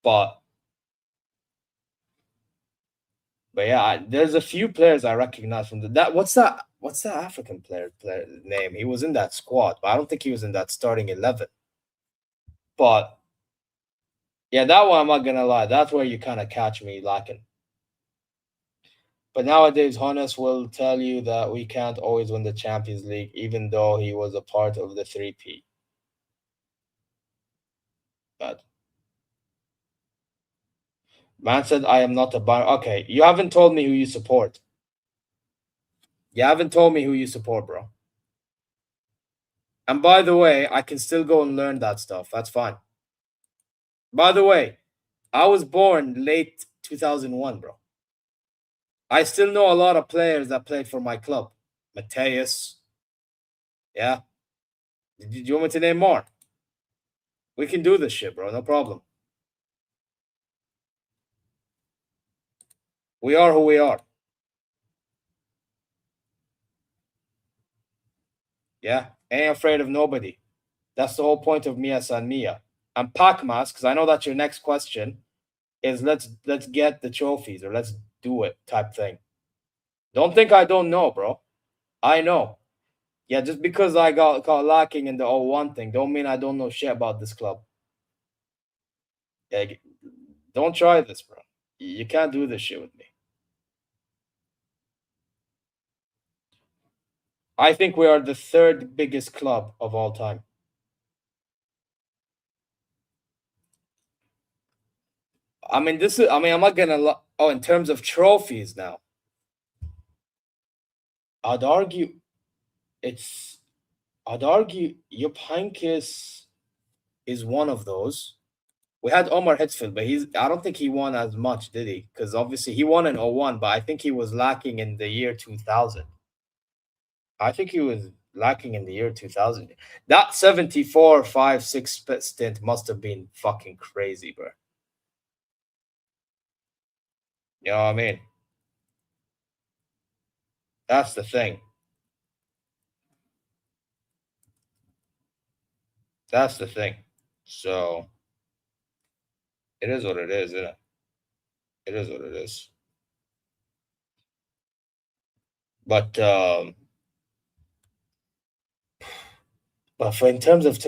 But But yeah, there's a few players I recognize from that. What's that? What's that African player name? He was in that squad, but I don't think he was in that starting 11. But yeah, that one I'm not gonna lie. That's where you kind of catch me lacking. But nowadays, Hannes will tell you that we can't always win the Champions League, even though he was a part of the 3P. But man said, I am not a Bayern. Okay, you haven't told me who you support. You haven't told me who you support, bro. And by the way, I can still go and learn that stuff. That's fine. By the way, I was born late 2001, bro. I still know a lot of players that played for my club. Mateus. Yeah. Do you want me to name more? We can do this shit, bro. No problem. We are who we are. Yeah. Ain't afraid of nobody. That's the whole point of Mia San Mia. And Pacmas, because I know that's your next question, is let's get the trophies or let's do it type thing. Don't think I don't know, bro. I know. Yeah, just because I got caught lacking in the 01 thing, don't mean I don't know shit about this club. Yeah, don't try this, bro. You can't do this shit with me. I think we are the third biggest club of all time. I mean, I'm not gonna. Oh, in terms of trophies now, I'd argue it's. I'd argue Jupp Heynckes is one of those. We had Omar Hitzfeld, but I don't think he won as much, did he? Because obviously he won in 01, but I think he was lacking in the year 2000. I think he was lacking in the year 2000. That 74-5-6 stint must have been fucking crazy, bro. You know what I mean? That's the thing. That's the thing. So it is what it is, isn't it? It is what it is. But for in terms of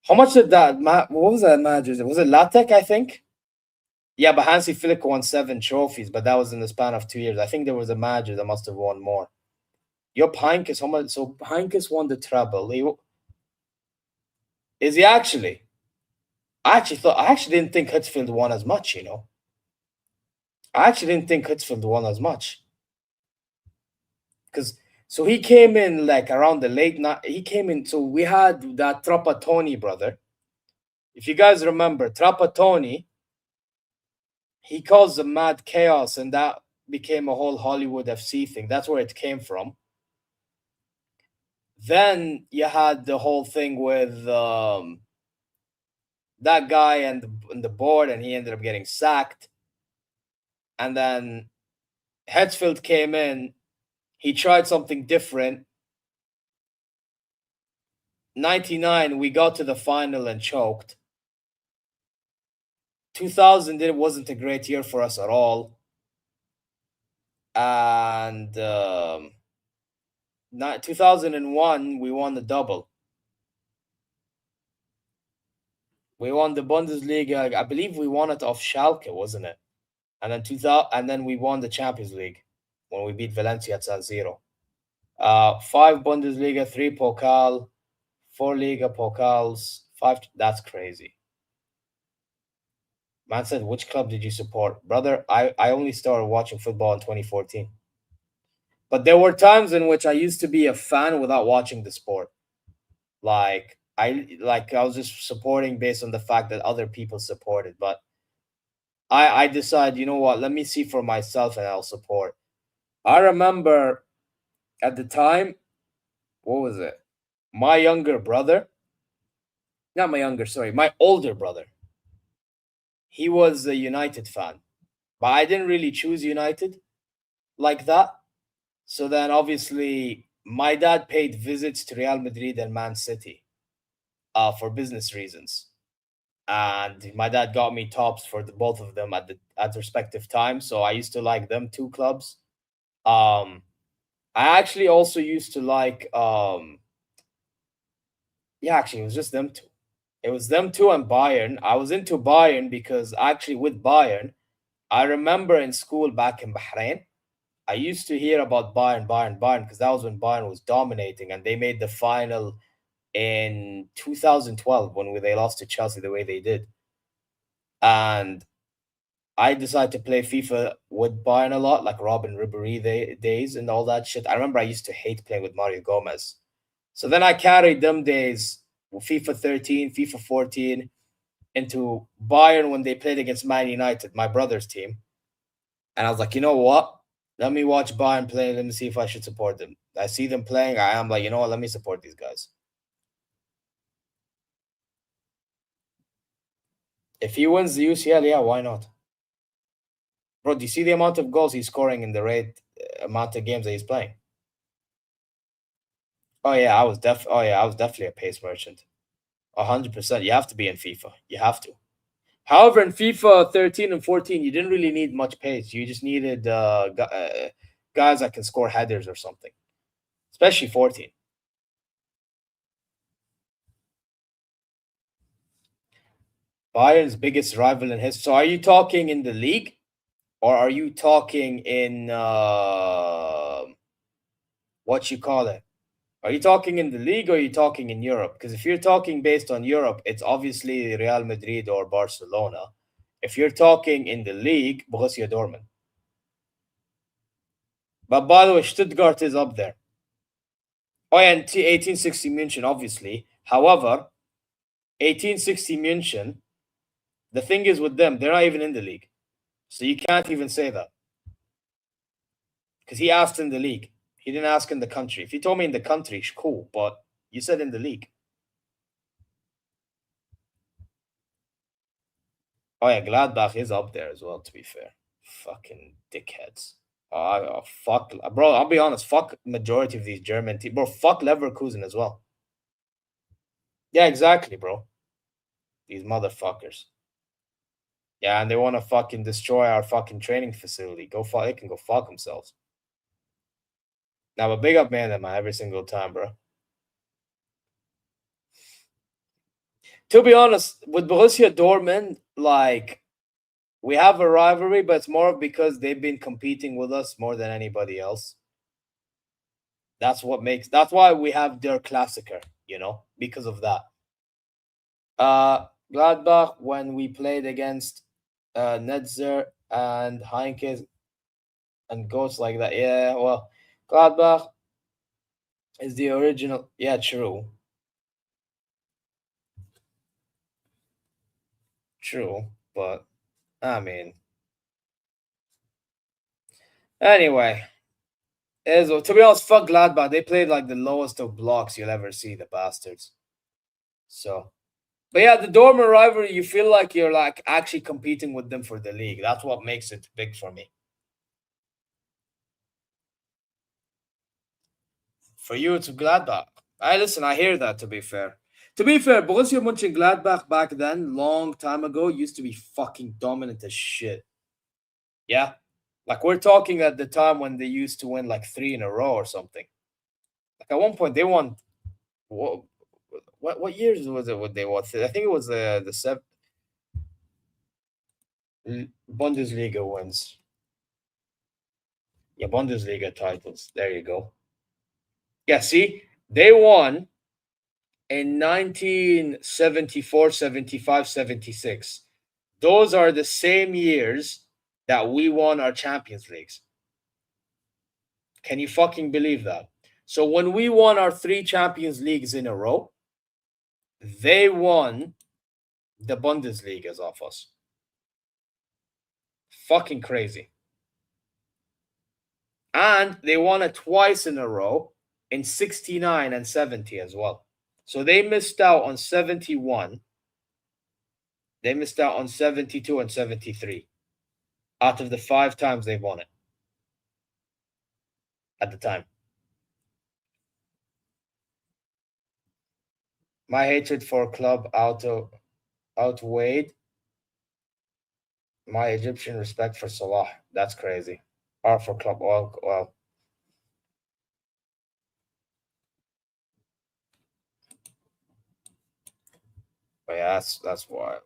how much did that what was that manager? Was it Latek, I think? Yeah, but Hansi Flick won 7 trophies, but that was in the span of 2 years. I think there was a manager that must have won more. Jupp Heynckes, how much? So Heynckes won the treble. Is he actually? I actually didn't think Hutzfield won as much, you know. I actually didn't think Hutzfield won as much. Because so he came in like around the late night. He came in, so we had that Trapattoni brother. If you guys remember, Trapattoni, he caused the mad chaos, and that became a whole Hollywood FC thing. That's where it came from. Then you had the whole thing with that guy and the board, and he ended up getting sacked. And then Hetzfield came in. He tried something different. 99, we got to the final and choked. 2000, it wasn't a great year for us at all. And 2001, we won the double. We won the Bundesliga. I believe we won it off Schalke, wasn't it? And then 2000, and then we won the Champions League when we beat Valencia at San Siro. 5 Bundesliga, 3 Pokal, 4 Liga Pokals, 5. That's crazy. Man said, which club did you support? Brother, I only started watching football in 2014. But there were times in which I used to be a fan without watching the sport. I was just supporting based on the fact that other people supported. But I decided, you know what, let me see for myself and I'll support. I remember at the time, what was it? My older brother. He was a United fan, but I didn't really choose United like that. So then obviously my dad paid visits to Real Madrid and Man City for business reasons. and my dad got me tops for the both of them at respective times. So I used to like them two clubs. Um, I actually also used to like yeah, actually it was just them two. It was them two and Bayern. I was into Bayern because actually with Bayern, I remember in school back in Bahrain, I used to hear about Bayern because that was when Bayern was dominating and they made the final in 2012 when they lost to Chelsea the way they did. And I decided to play FIFA with Bayern a lot, like Robin Ribéry days and all that shit. I remember I used to hate playing with Mario Gomez. So then I carried them days, FIFA 13, FIFA 14, into Bayern when they played against Man United, my brother's team. And I was like, you know what? Let me watch Bayern play. Let me see if I should support them. I see them playing. I am like, you know what? Let me support these guys. If he wins the UCL, yeah, why not? Bro, do you see the amount of goals he's scoring in the rate amount of games that he's playing? Oh yeah, I was definitely a pace merchant. 100%. You have to be in FIFA. You have to. However, in FIFA 13 and 14, you didn't really need much pace. You just needed guys that can score headers or something. Especially 14. Bayern's biggest rival in history. So are you talking in the league or are you talking in what you call it? Are you talking in the league or are you talking in Europe? Because if you're talking based on Europe, it's obviously Real Madrid or Barcelona. If you're talking in the league, Borussia Dortmund. But by the way, Stuttgart is up there. Oh, yeah, and 1860 München, obviously. However, 1860 München, the thing is with them, they're not even in the league. So you can't even say that. Because he asked in the league. He didn't ask in the country. If you told me in the country, cool. But you said in the league. Oh, yeah, Gladbach is up there as well, to be fair. Fucking dickheads. Fuck. Bro, I'll be honest. Fuck majority of these German teams. Bro, fuck Leverkusen as well. Yeah, exactly, bro. These motherfuckers. Yeah, and they want to fucking destroy our fucking training facility. Go fuck. They can go fuck themselves. Now, but big up man them every single time, bro. To be honest, with Borussia Dortmund, like we have a rivalry, but it's more because they've been competing with us more than anybody else. That's why we have their Klassiker, because of that. Gladbach when we played against Netzer and Heinke and goats like that. Yeah, well, Gladbach is the original. Yeah, true. True, but I mean, anyway, to be honest, fuck Gladbach. They played like the lowest of blocks you'll ever see, the bastards. So, but yeah, the Dortmund rivalry, you feel like you're like actually competing with them for the league. That's what makes it big for me. For you, it's Gladbach. I listen. I hear that. To be fair, Borussia Mönchengladbach back then, long time ago, used to be fucking dominant as shit. Yeah, like we're talking at the time when they used to win like 3 in a row or something. Like at one point they won. What years was it? What they won? I think it was the Bundesliga wins. Yeah, Bundesliga titles. There you go. Yeah, see, they won in 1974, 75, 76. Those are the same years that we won our Champions Leagues. Can you fucking believe that? So when we won our 3 Champions Leagues in a row, they won the Bundesligas off us. Fucking crazy. And they won it twice in a row in 69 and 70 as well. So they missed out on 71. They missed out on 72 and 73 out of the 5 times they won it at the time. My hatred for Club Auto. outweighed my Egyptian respect for Salah. That's crazy. Or for club. Well, but yeah, that's wild.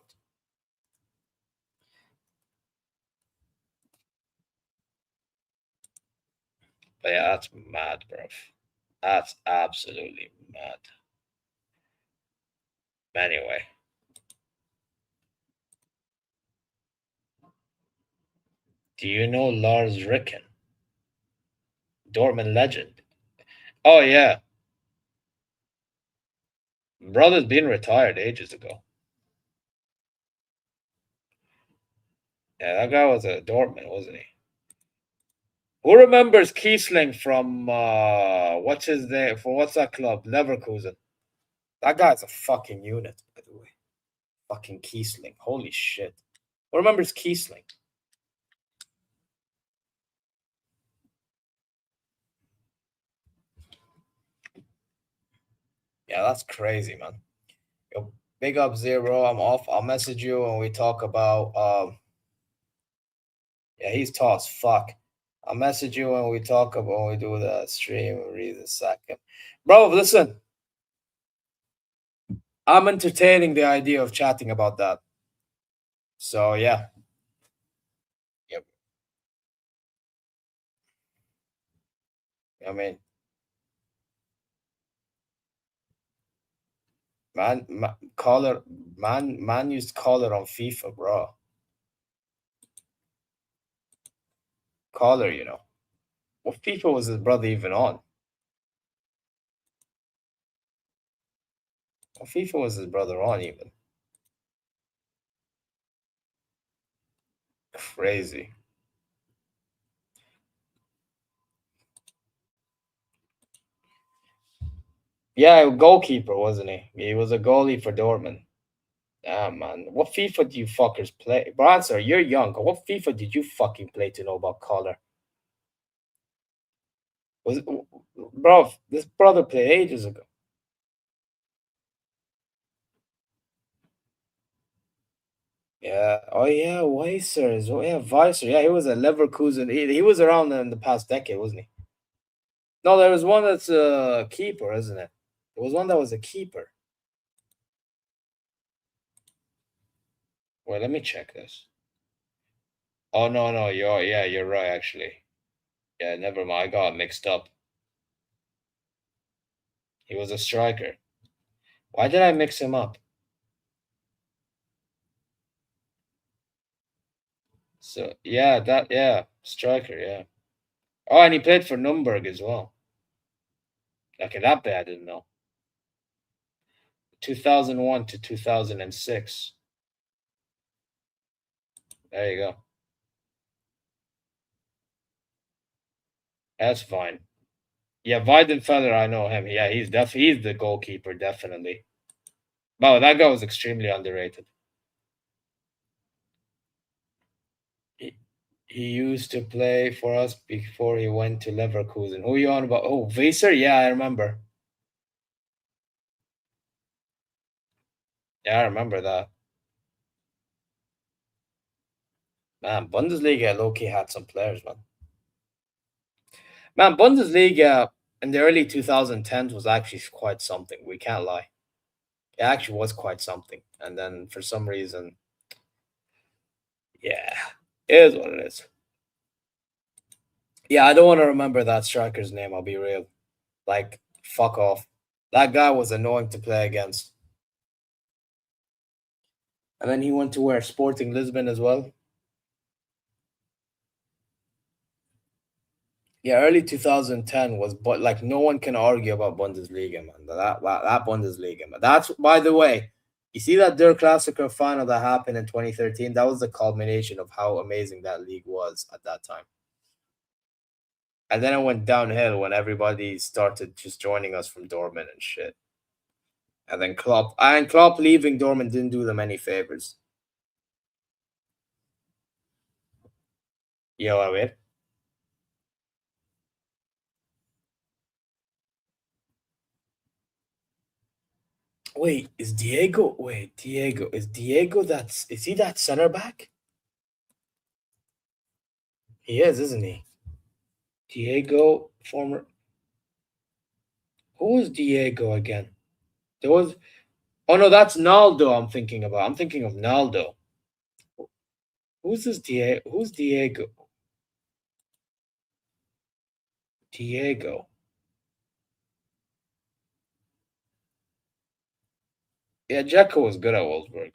But yeah, that's mad, bro. That's absolutely mad. Anyway, do you know Lars Ricken, Dortmund legend? Oh yeah, brother's been retired ages ago. Yeah, that guy was a Dortmund, wasn't he? Who remembers Kiesling from what's his name? For what's that club? Leverkusen. That guy's a fucking unit, by the way. Fucking Kiesling. Holy shit. Who remembers Kiesling? Yeah, that's crazy, man. Yo, big up Zero. I'm off. I'll message you when we talk about yeah, he's tall as fuck. I'll message you when we talk about when we do the stream and read the second. Bro, listen. I'm entertaining the idea of chatting about that. So yeah. Yep. I mean, color man used color on FIFA, bro. Color, you know. What FIFA was his brother even on? What FIFA was his brother on even? Crazy. Yeah, goalkeeper, wasn't he? He was a goalie for Dortmund. Ah, man. What FIFA do you fuckers play? Bronzer, you're young. What FIFA did you fucking play to know about color? Was bro, this brother played ages ago. Yeah. Oh yeah, Weissers. Oh yeah, Weiser. Yeah, he was at Leverkusen. He was around in the past decade, wasn't he? No, there was one that's a keeper, isn't it? There was one that was a keeper. Wait, let me check this. Oh no, you're right actually. Yeah, never mind. I got mixed up. He was a striker. Why did I mix him up? So yeah, striker, yeah. Oh, and he played for Nuremberg as well. Okay, that bit I didn't know. 2001 to 2006. There you go. That's fine. Yeah, Weidenfeller, I know him. Yeah, he's the goalkeeper, definitely. Wow, that guy was extremely underrated. He, he used to play for us before he went to Leverkusen. Who you on about? Oh, Weiser? Yeah, I remember. Yeah, I remember that. Man, Bundesliga low key had some players, man. Man, Bundesliga in the early 2010s was actually quite something. We can't lie. It actually was quite something. And then for some reason, yeah, it is what it is. Yeah, I don't want to remember that striker's name. I'll be real. Like, fuck off. That guy was annoying to play against. And then he went to where? Sporting Lisbon as well. Yeah, early 2010 was, but like no one can argue about Bundesliga, man. That Bundesliga, man. That's by the way, you see that Der Klassiker final that happened in 2013. That was the culmination of how amazing that league was at that time. And then it went downhill when everybody started just joining us from Dortmund and shit. And then Klopp leaving Dortmund didn't do them any favors. You know what I mean? Wait, is Diego? Wait, Diego. Is Diego is he that center back? He is, isn't he? Diego, former. Who was Diego again? There was. Oh no, that's Naldo. I'm thinking about. I'm thinking of Naldo. Who's this Diego? Who's Diego? Diego. Yeah, Jacko was good at Wolfsburg.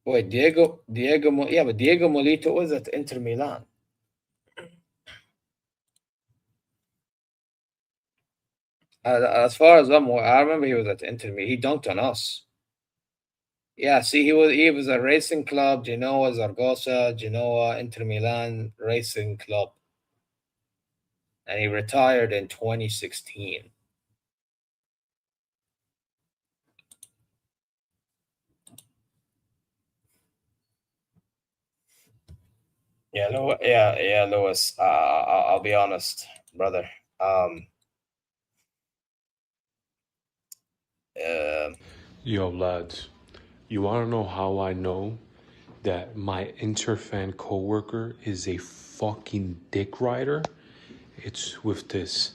Wait, yeah, but Diego Molito was at Inter Milan. As far as I'm aware, I remember he was at Inter Milan. He dunked on us. Yeah, see, he was a racing club, Genoa, Zaragoza, Genoa, Inter Milan Racing Club, and he retired in 2016. Yeah, yeah, Lewis. I'll be honest, brother. Um, uh, Yo, lads, you want to know how I know that my Interfan coworker is a fucking dick rider? It's with this.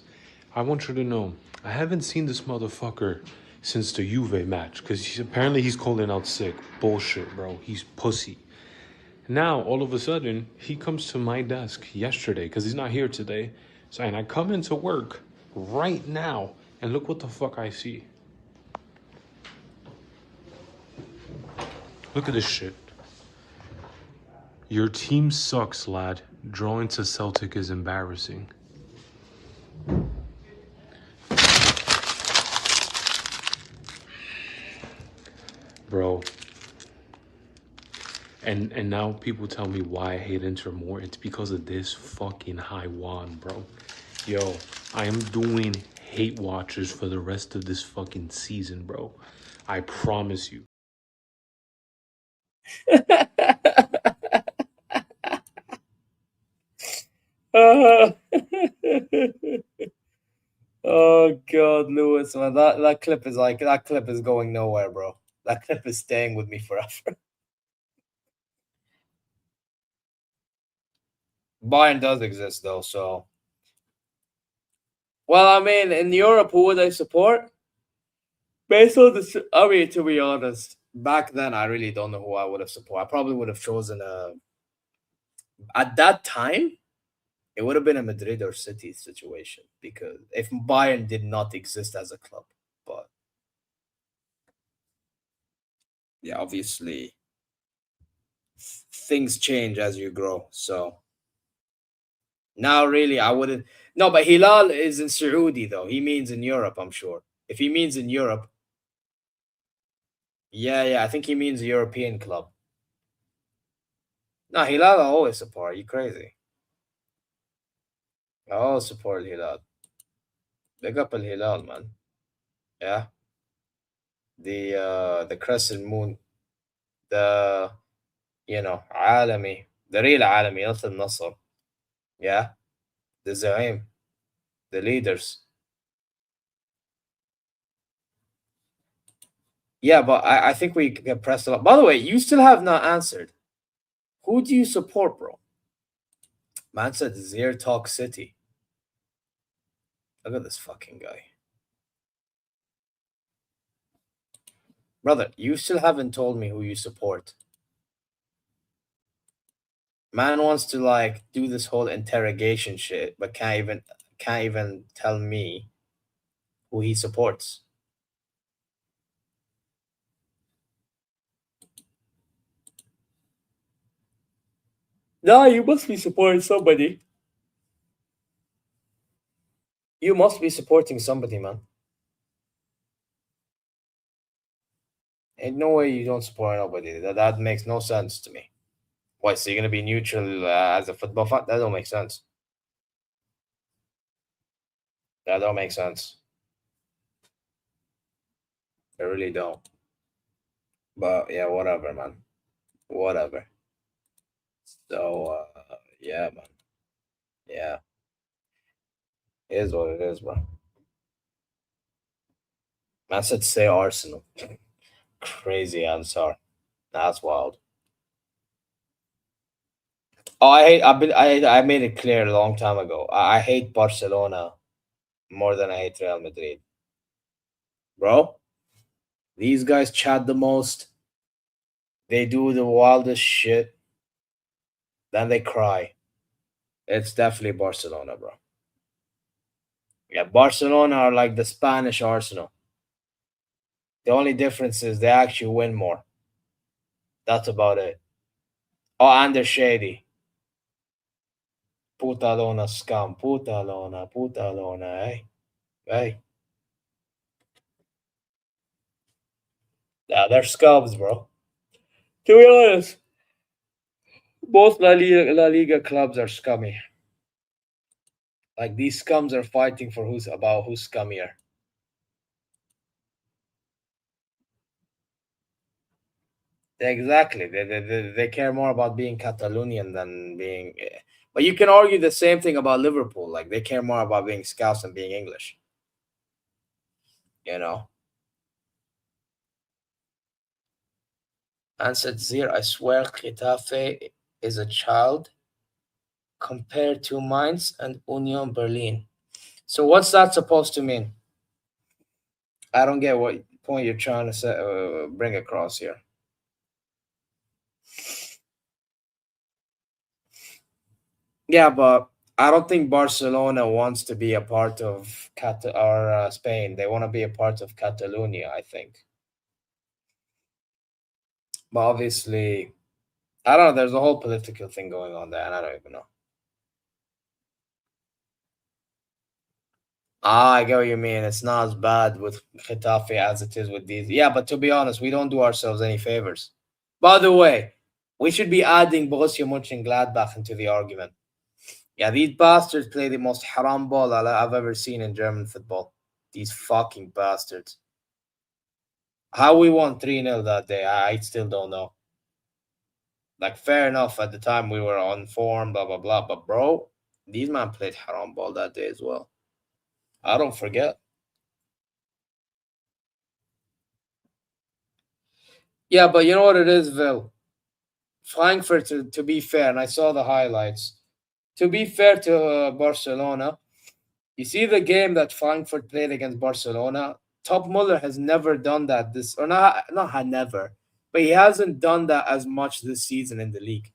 I want you to know, I haven't seen this motherfucker since the Juve match because apparently he's calling out sick. Bullshit, bro. He's pussy. Now, all of a sudden, he comes to my desk yesterday because he's not here today. So, and I come into work right now, and look what the fuck I see. Look at this shit. Your team sucks, lad. Drawing to Celtic is embarrassing. Bro. And now people tell me why I hate Inter more. It's because of this fucking high one, bro. Yo, I am doing hate watches for the rest of this fucking season, bro. I promise you. uh, oh God, Lewis, man, that clip is going nowhere, bro. That clip is staying with me forever. Bayern does exist though, so well, I mean, in Europe, who would I support? Based on this, I mean, to be honest, back then I really don't know who I would have supported. I probably would have chosen a at that time it would have been a Madrid or City situation because if Bayern did not exist as a club, but yeah, obviously things change as you grow. So now, really, I wouldn't. No, but Hilal is in Saudi though. He means in Europe, I'm sure. If he means in Europe, yeah, yeah, I think he means a European club. No, Hilal I always support. Are you crazy? I always support Hilal. Big up Al Hilal, man. Yeah, the crescent moon, the عالمي, the real عالمي, not the Nasr. Yeah, the Zaim, the leaders. Yeah, but I think we get pressed a lot. By the way, you still have not answered. Who do you support, bro? Man said ZeerTalks City. Look at this fucking guy. Brother, you still haven't told me who you support. Man wants to like do this whole interrogation shit, but can't even tell me who he supports. No, you must be supporting somebody. You must be supporting somebody, man. Ain't no way you don't support nobody. That makes no sense to me. Why? So you're gonna be neutral as a football fan? That don't make sense. That don't make sense. I really don't. But yeah, whatever, man. Whatever. So yeah, man. Yeah. It is what it is, bro. I said say Arsenal. Crazy answer. That's wild. Oh, I made it clear a long time ago. I hate Barcelona more than I hate Real Madrid. Bro, these guys chat the most. They do the wildest shit. Then they cry. It's definitely Barcelona, bro. Yeah, Barcelona are like the Spanish Arsenal. The only difference is they actually win more. That's about it. Oh, and they're shady. Putalona scum. Putalona, eh? Hey. Yeah, they're scums, bro. To be honest, both La Liga clubs are scummy. Like these scums are fighting for who's scummier. Exactly. They care more about being Catalonian than being. But you can argue the same thing about Liverpool. Like they care more about being Scouse than being English. You know. Answered Zir, I swear Getafe is a child compared to Mainz and Union Berlin. So what's that supposed to mean? I don't get what point you're trying to bring across here. Yeah, but I don't think Barcelona wants to be a part of Spain. They want to be a part of Catalonia, I think. But obviously, I don't know. There's a whole political thing going on there, and I don't even know. I get what you mean. It's not as bad with Getafe as it is with these. Yeah, but to be honest, we don't do ourselves any favors. By the way, we should be adding Borussia Mönchengladbach into the argument. Yeah, these bastards play the most haram ball I've ever seen in German football. These fucking bastards. How we won 3-0 that day, I still don't know. Like, fair enough, at the time we were on form, blah, blah, blah. But, bro, these men played haram ball that day as well. I don't forget. Yeah, but you know what it is, Vil? Frankfurt, to be fair, and I saw the highlights. To be fair to Barcelona, you see the game that Frankfurt played against Barcelona. Top Muller has never done that or not had never, but he hasn't done that as much this season in the league.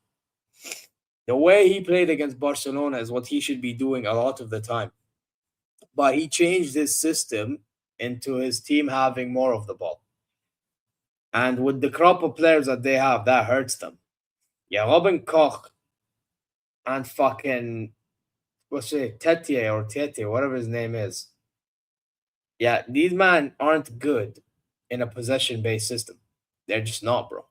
The way he played against Barcelona is what he should be doing a lot of the time. But he changed his system into his team having more of the ball. And with the crop of players that they have, that hurts them. Yeah, Robin Koch and fucking what's it, Tete, whatever his name is. Yeah, these men aren't good in a possession-based system. They're just not, bro.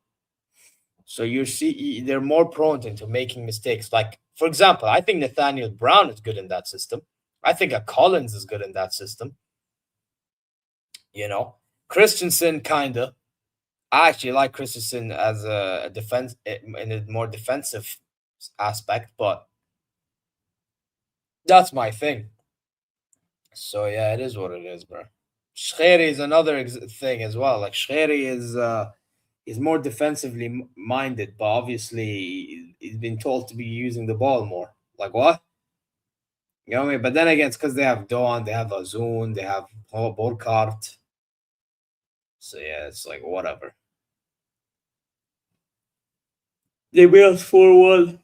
So they're more prone into making mistakes. Like, for example, I think Nathaniel Brown is good in that system. I think a Collins is good in that system. You know, Christensen kinda. I actually like Christensen as a defense in a more defensive aspect, but that's my thing. So yeah, it is what it is, bro. Scheri is another thing as well. Like Scheri is more defensively minded, but obviously he's been told to be using the ball more. Like what? You know what I mean? But then again, it's because they have Dawn, they have Azun, they have Burkhardt. So yeah, it's like whatever. They built 4-1.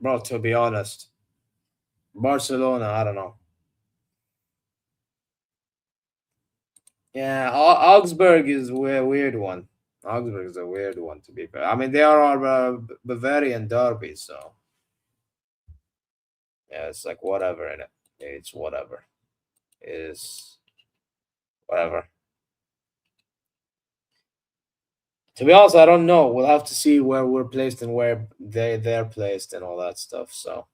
Bro, to be honest, Barcelona, I don't know. Yeah, Augsburg is a weird one. Augsburg is a weird one, to be fair. I mean, they are our Bavarian derby, so yeah, it's like whatever in it. It's whatever. It's whatever. To be honest, I don't know. We'll have to see where we're placed and where they're placed and all that stuff. So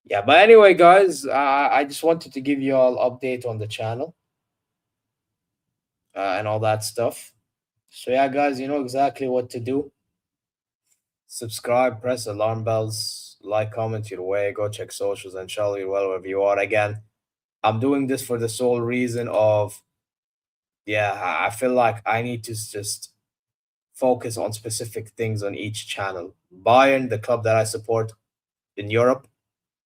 yeah, but anyway, guys, I just wanted to give you all update on the channel. and all that stuff. So yeah, guys, you know exactly what to do. Subscribe, press alarm bells, like, comment your way, go check socials, and inshallah you're well wherever you are. Again, I'm doing this for the sole reason of, yeah, I feel like I need to just focus on specific things on each channel. Bayern, the club that I support in Europe,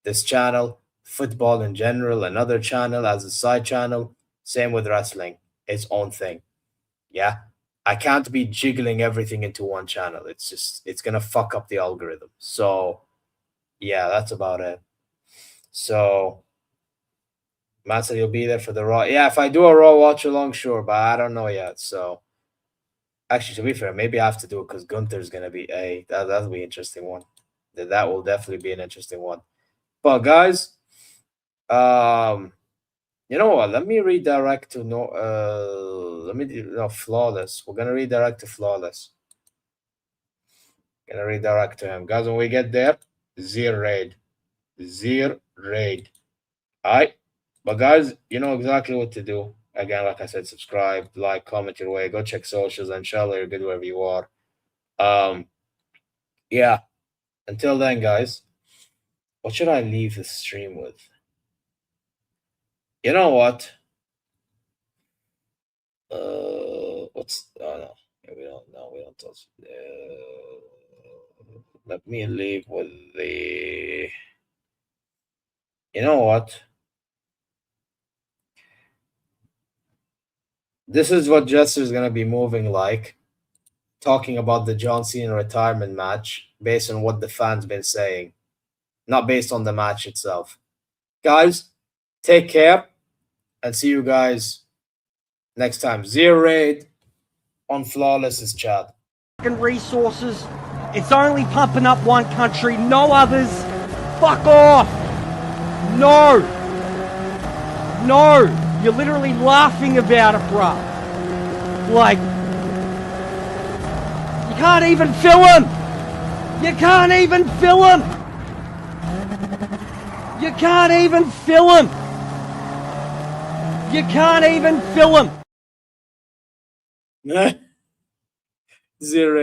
this channel, football in general, another channel as a side channel. Same with wrestling, its own thing. Yeah. I can't be jiggling everything into one channel. It's gonna fuck up the algorithm. So yeah, that's about it. So Matt said you'll be there for the Raw. Yeah, if I do a Raw watch along, sure, but I don't know yet. So actually, to be fair, maybe I have to do it because Gunther's gonna be that'll be an interesting one. That will definitely be an interesting one. But guys, you know what? Let me redirect to Flawless. We're gonna redirect to Flawless. Gonna redirect to him, guys. When we get there, Zeer raid. Alright, but guys, you know exactly what to do. Again, like I said, subscribe, like, comment your way, go check socials, and inshallah you're good wherever you are. Yeah. Until then, guys, what should I leave the stream with? You know what? What's no, we don't touch. Let me leave with the. You know what? This is what Jester's gonna be moving like, talking about the John Cena retirement match based on what the fans been saying, not based on the match itself. Guys, take care and see you guys next time. Zero raid on Flawless's chat. Resources. It's only pumping up one country, no others. Fuck off. No. You're literally laughing about it, bruh. Like, you can't even fill him. You can't even fill him. You can't even fill him. You can't even fill him. Zero.